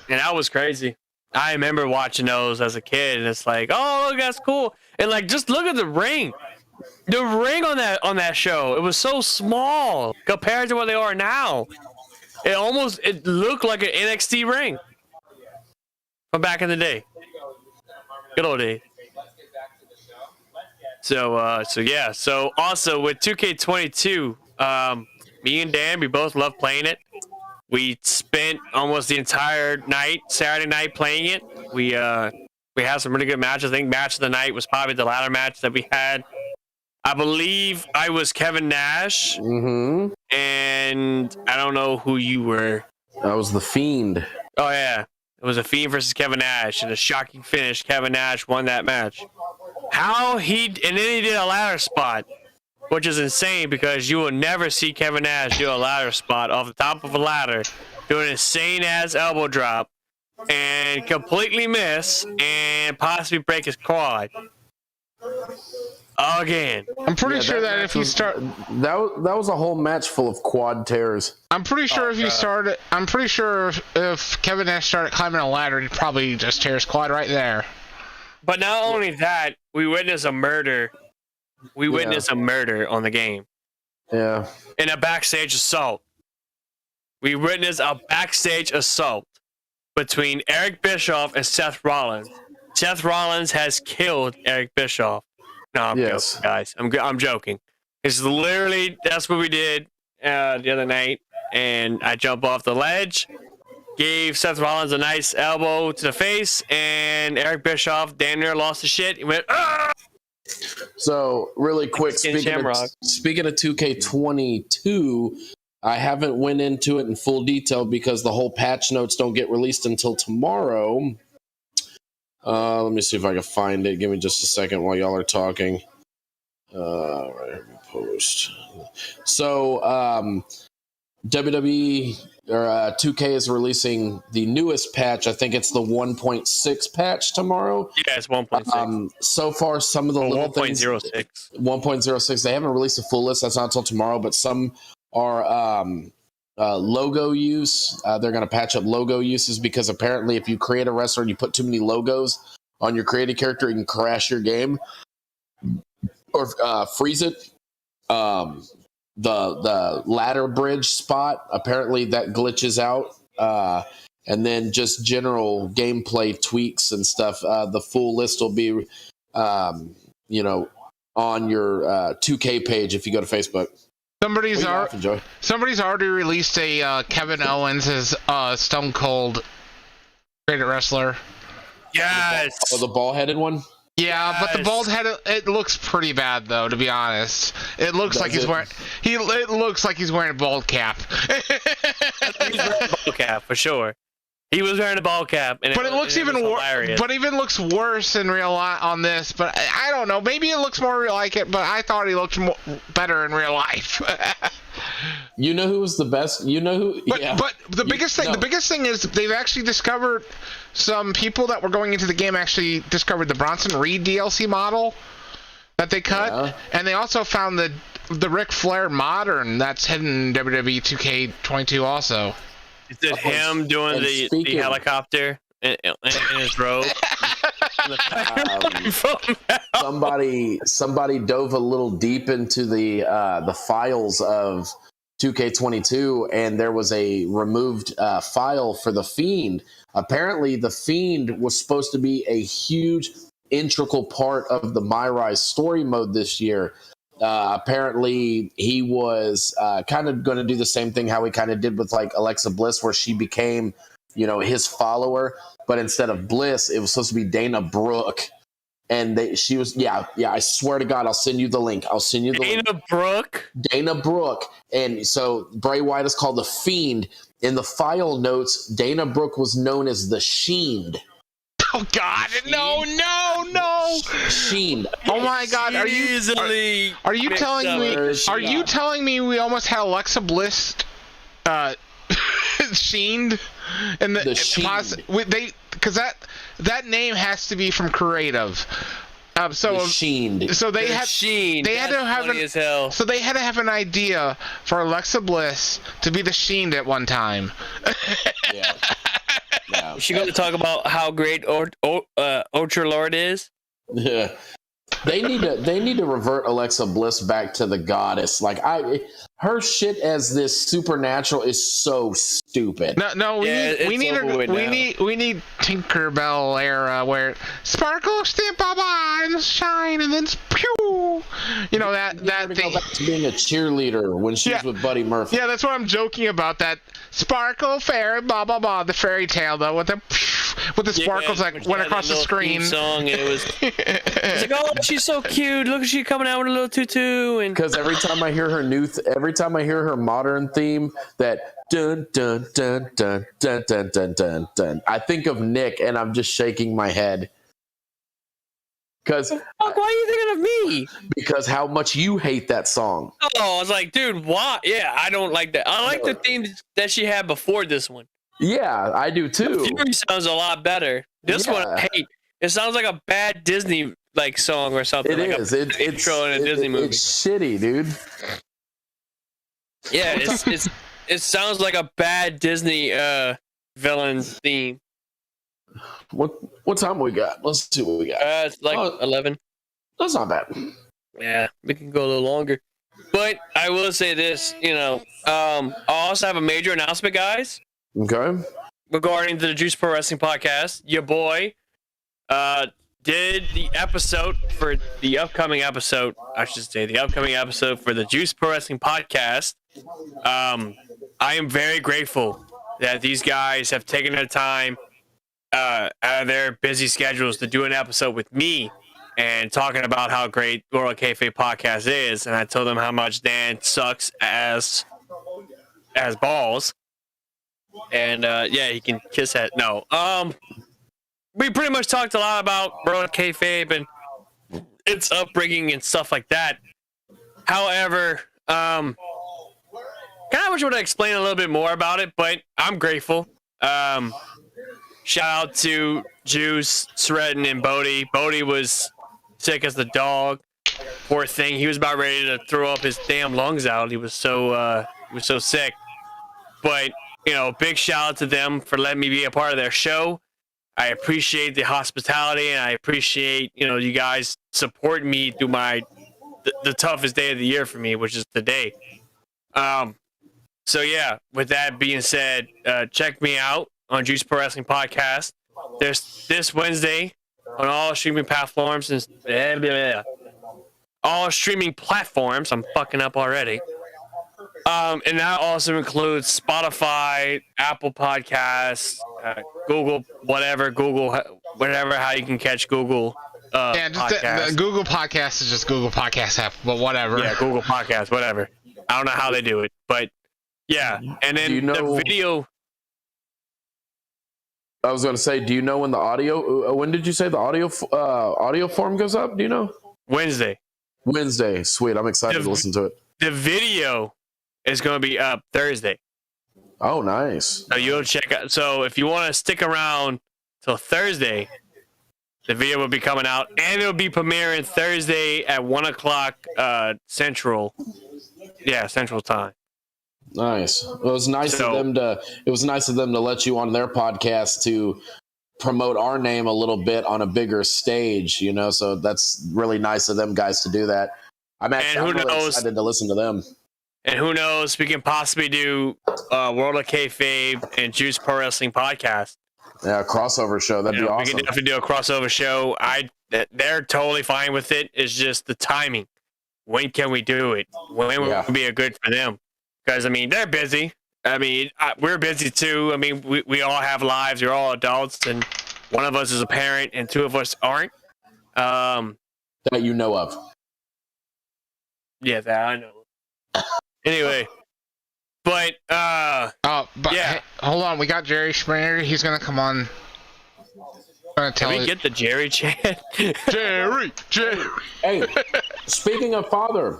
that was crazy. I remember watching those as a kid, and it's like, oh, look, that's cool. And like, just look at the ring. The ring on that show, it was so small compared to what they are now. It looked like an NXT ring from back in the day. Good old days. So yeah. So also with 2K22, me and Dan, we both love playing it. We spent almost the entire night, Saturday night, playing it. We had some really good matches. I think match of the night was probably the ladder match that we had. I believe I was Kevin Nash, and and I don't know who you were. That was the Fiend. Oh yeah, it was a Fiend versus Kevin Nash, and a shocking finish. Kevin Nash won that match. And then he did a ladder spot, which is insane because you will never see Kevin Nash do a ladder spot off the top of a ladder, do an insane ass elbow drop, and completely miss and possibly break his quad. Again. I'm pretty sure that if you start, that was a whole match full of quad tears. I'm pretty sure if Kevin Nash started climbing a ladder, he'd probably just tear his quad right there. But not only that, we witnessed a murder. We witnessed a murder on the game. Yeah. And a backstage assault. We witnessed a backstage assault between Eric Bischoff and Seth Rollins. Seth Rollins has killed Eric Bischoff. No, I'm joking, guys. I'm joking. It's literally, that's what we did the other night. And I jumped off the ledge, gave Seth Rollins a nice elbow to the face, and Eric Bischoff damn near lost his shit. He went, ah! So, really quick, speaking of 2K22, I haven't went into it in full detail because the whole patch notes don't get released until tomorrow. Let me see if I can find it. Give me just a second while y'all are talking. Right here, post. So, WWE or 2K is releasing the newest patch. I think it's the 1.6 patch tomorrow. Yeah, it's 1.6. So far, some of the little 1.06. 1.06. They haven't released a full list. That's not until tomorrow, but some are logo use. They're going to patch up logo uses because apparently if you create a wrestler and you put too many logos on your created character, you can crash your game or freeze it. The ladder bridge spot, apparently that glitches out. And then just general gameplay tweaks and stuff. The full list will be, on your 2K page if you go to Facebook. Somebody's already released a Kevin Owens as Stone Cold created wrestler. Yes. The ball-headed one? Yeah, yes. But the bald head, it looks pretty bad though, to be honest. It looks like he's wearing it looks like he's wearing a bald cap. He's wearing a bald cap for sure. He was wearing a ball cap, and but it looks even worse. But even looks worse in real life on this. But I don't know. Maybe it looks more like it. But I thought he looked better in real life. You know who was the best? You know who? But the biggest thing is they've actually discovered some people that were going into the game actually discovered the Bronson Reed DLC model that they cut, and they also found the Ric Flair modern that's hidden in WWE 2K22 also. Is it him doing the helicopter in his robe? Somebody dove a little deep into the files of 2K22, and there was a removed file for the Fiend. Apparently, the Fiend was supposed to be a huge, integral part of the My Rise story mode this year. Apparently, he was kind of going to do the same thing how he kind of did with like Alexa Bliss, where she became, his follower. But instead of Bliss, it was supposed to be Dana Brooke. And she was, I swear to God, I'll send you the link. Dana Brooke. And so Bray Wyatt is called the Fiend. In the file notes, Dana Brooke was known as the Shiend. Oh God! No! Shiend. Oh my God! Are you telling me? Are you telling me we almost had Alexa Bliss, Shiend, and the Shiend? Because that name has to be from creative. So Shiend. So they had to have an idea for Alexa Bliss to be the Shiend at one time. Yeah. Is she going to talk about how great Ultra Lord is? Yeah. They need to revert Alexa Bliss back to the goddess. Like her shit as this supernatural is so stupid. No, we need Tinkerbell era where sparkle, step, and shine, and then pew. That thing. Go back to being a cheerleader when she was with Buddy Murphy. Yeah, that's what I'm joking about. That sparkle, fairy, blah blah blah, the fairy tale though with the. with the sparkles that went across the screen. Song, and it was it's like, oh, she's so cute. Look at she coming out with a little tutu. And because every time I hear her modern theme, that dun dun dun dun dun dun dun dun dun, I think of Nick, and I'm just shaking my head. Because why are you thinking of me? Because how much you hate that song. Oh, I was like, dude, why? Yeah, I don't like that. I like the theme that she had before this one. Yeah, I do too. The Fury sounds a lot better. This one I hate. It sounds like a bad Disney like song or something. It is. It's intro in a Disney movie. It's shitty, dude. Yeah, it sounds like a bad Disney villain theme. What time we got? Let's see what we got. It's like 11. That's not bad. Yeah, we can go a little longer. But I will say this, I also have a major announcement, guys. Okay. Regarding the Juice Pro Wrestling Podcast, your boy did the episode for the upcoming episode. I should say the upcoming episode for the Juice Pro Wrestling Podcast. I am very grateful that these guys have taken their time out of their busy schedules to do an episode with me and talking about how great World Kayfabe Podcast is. And I told them how much Dan sucks as balls. And yeah, he can kiss that. No. We pretty much talked a lot about World Kayfabe and its upbringing and stuff like that. However, kind of wish I would explain a little bit more about it, but I'm grateful. Shout out to Juice, Sredden, and Bodie. Bodie was sick as the dog. Poor thing. He was about ready to throw up his damn lungs out. He was so sick. But, big shout out to them for letting me be a part of their show. I appreciate the hospitality, and I appreciate, you guys supporting me through the toughest day of the year for me, which is today. So yeah, with that being said, check me out on Juice Pro Wrestling Podcast. There's this Wednesday on all streaming platforms and all streaming platforms. I'm fucking up already. And that also includes Spotify, Apple Podcasts, Google, how you can catch Google. Yeah, just the Google Podcast is just Google Podcast app, but whatever. Yeah, Google Podcast, whatever. I don't know how they do it, but yeah. And then the video. I was going to say, do you know when the audio? When did you say the audio form goes up? Do you know? Wednesday. Sweet. I'm excited to listen to it. The video is going to be up Thursday. Oh, nice. So you'll check out. So if you want to stick around till Thursday, the video will be coming out, and it'll be premiering Thursday at 1:00 Central. Yeah, Central Time. Nice. It was nice of them to let you on their podcast to promote our name a little bit on a bigger stage, so that's really nice of them guys to do that. I'm really excited to listen to them. And who knows, we can possibly do World of Kayfabe and Juice Pro Wrestling Podcast. Yeah, a crossover show. That'd be awesome. We can definitely do a crossover show. They're totally fine with it. It's just the timing. When can we do it? When would be good for them? Because, they're busy. We're busy too. We all have lives. We're all adults, and one of us is a parent, and two of us aren't. That you know of. Yeah, that I know. Anyway, but yeah. Hey, hold on. We got Jerry Springer. He's gonna come on. Can we get the Jerry chant? Jerry. Hey, speaking of father,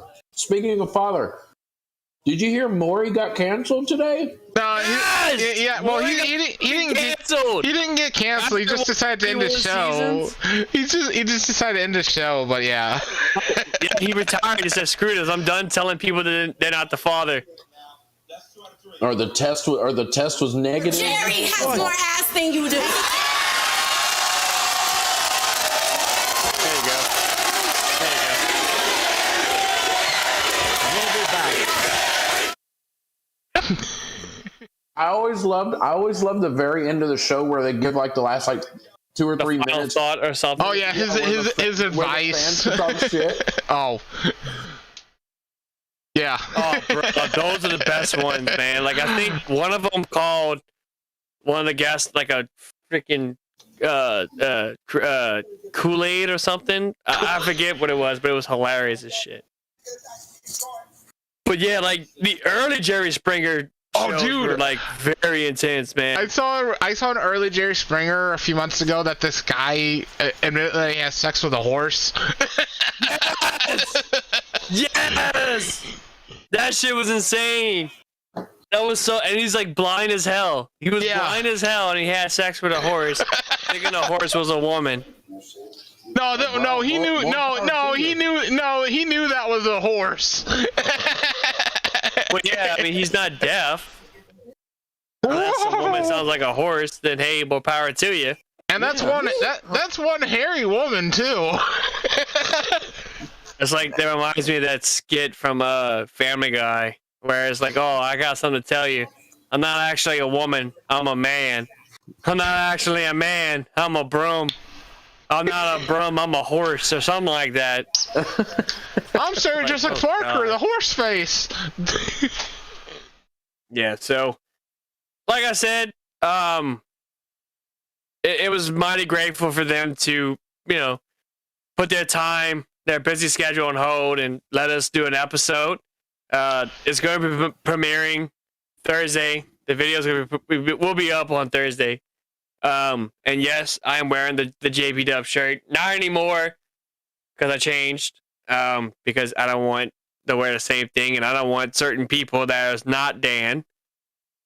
did you hear Maury got canceled today? No, he didn't get canceled. He didn't get canceled. He just decided to end the show. He just decided to end the show. But yeah. Yeah, he retired. He said, "Screw this! I'm done telling people that they're not the father." Or the test was negative. Jerry has more ass than you do. There you go. I always loved the very end of the show where they give like the last 2 or 3 minutes thought or something. Oh yeah, his advice. Oh. Yeah. Oh, bro, those are the best ones, man. I think one of them called one of the guests a freaking Kool-Aid or something. I forget what it was, but it was hilarious as shit. But yeah, like the early Jerry Springer shows were like very intense, man. I saw an early Jerry Springer a few months ago that this guy admitted that he has sex with a horse. Yes! That shit was insane. That was so, and he's like blind as hell. He was blind as hell, and he had sex with a horse, thinking the horse was a woman. He knew that was a horse. Well, yeah, I mean, he's not deaf. Unless a woman sounds like a horse, then hey, more power to you. And that's one hairy woman too. It's like, that reminds me of that skit from Family Guy, where it's like, oh, I got something to tell you. I'm not actually a woman. I'm a man. I'm not actually a man. I'm a broom. I'm not a broom. I'm a horse, or something like that. I'm sorry, just like Parker, the horse face. Yeah, so, like I said, it was mighty grateful for them to, put their time, their busy schedule on hold and let us do an episode. It's going to be premiering Thursday. The video's will be up on Thursday. And yes, I am wearing the JB Dub shirt. Not anymore, because I changed. Because I don't want to wear the same thing, and I don't want certain people that is not Dan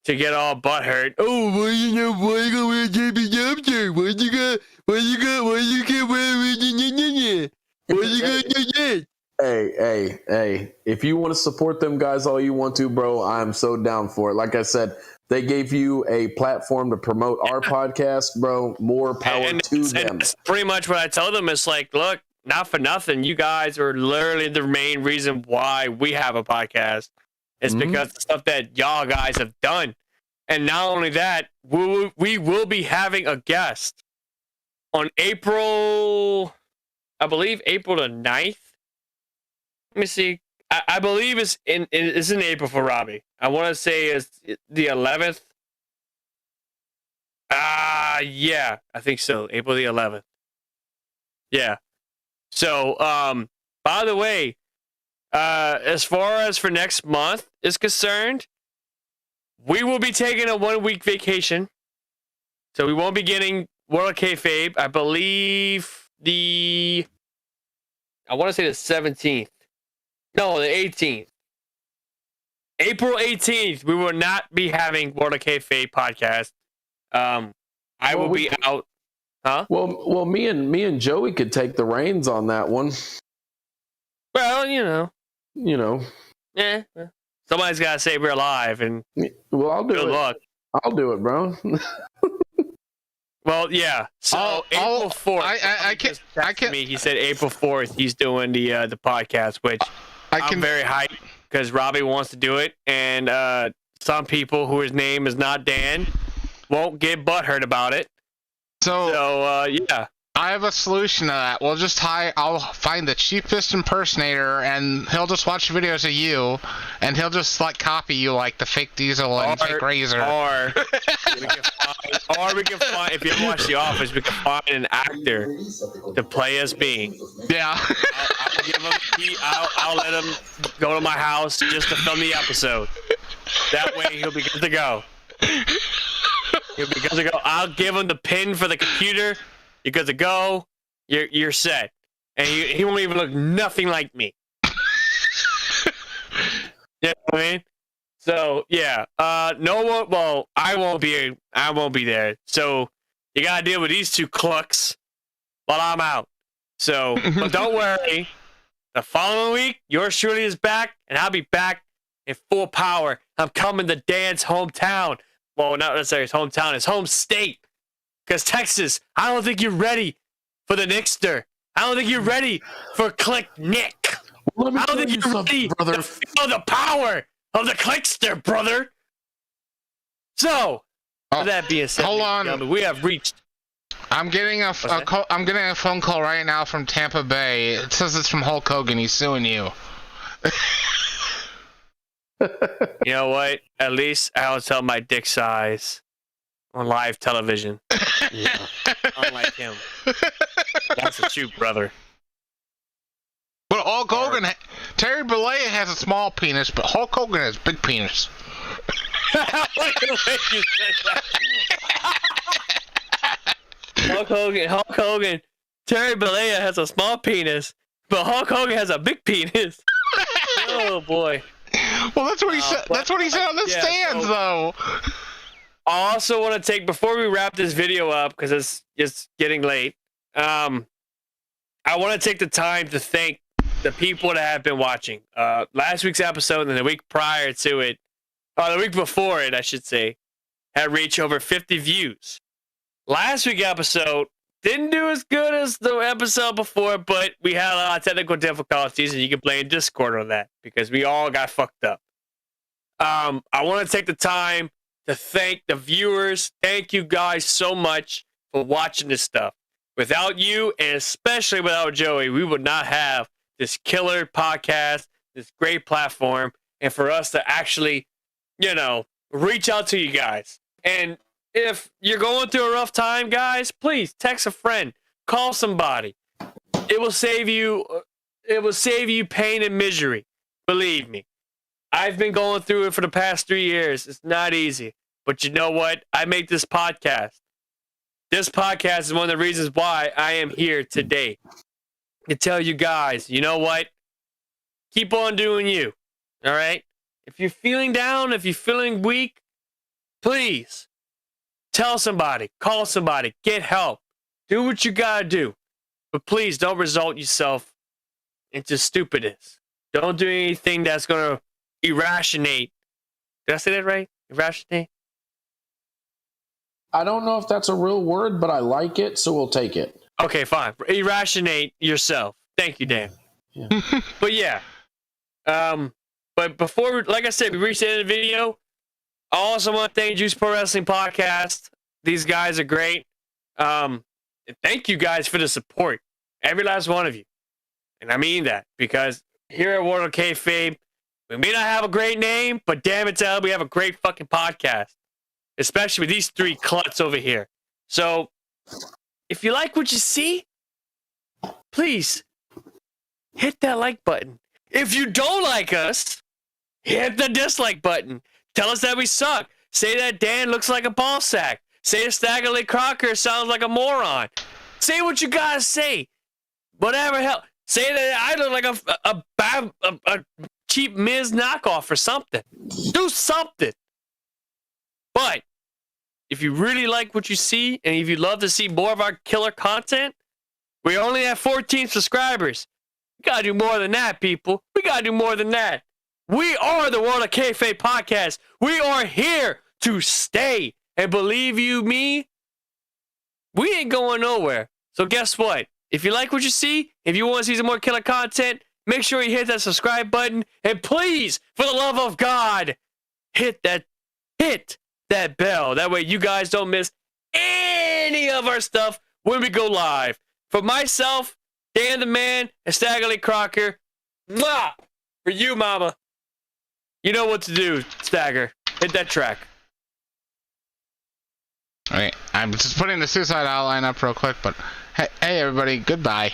to get all butthurt. Oh, why you gonna wear a JB Dub shirt? Why you can't wear it? What you gonna do? Hey, if you want to support them guys all you want to, bro, I'm so down for it. Like I said, they gave you a platform to promote our podcast, bro. More power to them. And that's pretty much what I told them. It's like, look, not for nothing. You guys are literally the main reason why we have a podcast. It's because of the stuff that y'all guys have done. And not only that, we will be having a guest on April the 9th. Let me see. I believe it's in April for Robbie. I want to say it's the 11th. Yeah, I think so. April the 11th. Yeah. So, by the way, as far as for next month is concerned, we will be taking a 1-week vacation. So we won't be getting World of Kayfabe. I believe I want to say the 17th. No, the 18th. April 18th, we will not be having World of Kayfabe podcast. I will be out. Huh? Well, me and Joey could take the reins on that one. Well, Yeah. Somebody's got to say we're alive, and well, I'll do it. Good luck. I'll do it, bro. Well, yeah. So April 4th. I can't. He said April 4th. He's doing the podcast, which I'm very hyped because Robbie wants to do it, and some people whose name is not Dan won't get butthurt about it. So yeah. I have a solution to that. I'll find the cheapest impersonator, and he'll just watch videos of you, and he'll just copy you like the fake Diesel and fake Razor. Or we can find, if you ever watch The Office, we can find an actor to play us being. Yeah. I'll give him. I'll let him go to my house just to film the episode. That way he'll be good to go. I'll give him the pin for the computer. You're good to go. You're set, and he won't even look nothing like me. You know what I mean? So yeah, no one. Well, I won't be there. So you gotta deal with these two clucks while I'm out. So, but don't worry. The following week, yours truly is back, and I'll be back in full power. I'm coming to Dan's hometown. Well, not necessarily his hometown, his home state. Because Texas, I don't think you're ready for the Nickster. I don't think you're ready for Click Nick. I don't think you're ready to feel the power of the Clickster, brother. So, with that being said, hold on. We have reached. I'm getting a phone call right now from Tampa Bay. It says it's from Hulk Hogan. He's suing you. You know what? At least I'll tell my dick size on live television. Yeah. unlike him. That's a shoot, brother. But Hulk Hogan, Terry Bollea has a small penis, but Hulk Hogan has big penis. I like the way you said that. Hulk Hogan, Terry Bollea has a small penis, but Hulk Hogan has a big penis. Oh boy. Well, that's what he said. That's what he said on the stands, though. I also want to take, before we wrap this video up, because it's getting late. I want to take the time to thank the people that have been watching. Last week's episode and the week prior to it, the week before it, I should say, had reached over 50 views. Last week's episode didn't do as good as the episode before, but we had a lot of technical difficulties, and you can blame Discord on that because we all got fucked up. I want to take the time to thank the viewers. Thank you guys so much for watching this stuff. Without you, and especially without Joey, we would not have this killer podcast, this great platform, and for us to actually, reach out to you guys. And if you're going through a rough time, guys, please text a friend, call somebody. It will save you pain and misery. Believe me. I've been going through it for the past 3 years. It's not easy. But you know what? I make this podcast. This podcast is one of the reasons why I am here today. To tell you guys, you know what? Keep on doing you. All right? If you're feeling down, if you're feeling weak, please tell somebody, call somebody, get help. Do what you gotta do. But please don't result yourself into stupidness. Don't do anything that's gonna irrationate. Did I say that right? Irrationate? I don't know if that's a real word, but I like it, so we'll take it. Okay, fine. Irrationate yourself. Thank you, Dan. Yeah. But yeah. But before, like I said, we reached the end of the video. I also want to thank Juice Pro Wrestling Podcast. These guys are great. Thank you guys for the support. Every last one of you. And I mean that because here at World of Kayfabe, we may not have a great name, but damn it, we have a great fucking podcast. Especially with these three cluts over here. So, if you like what you see, please hit that like button. If you don't like us, hit the dislike button. Tell us that we suck. Say that Dan looks like a ball sack. Say that Staggerly Crocker sounds like a moron. Say what you gotta say. Whatever hell. Say that I look like a cheap Miz knockoff or something. Do something. But if you really like what you see, and if you'd love to see more of our killer content, we only have 14 subscribers. We gotta do more than that, people. We gotta do more than that. We are the World of Kayfabe Podcast. We are here to stay. And believe you me, we ain't going nowhere. So guess what? If you like what you see, if you want to see some more killer content, make sure you hit that subscribe button. And please, for the love of God, hit that bell. That way you guys don't miss any of our stuff when we go live. For myself, Dan the Man, and Staggerly Crocker, mwah! For you, mama. You know what to do, Stagger. Hit that track. All right, I'm just putting the suicide outline up real quick, but hey everybody, goodbye.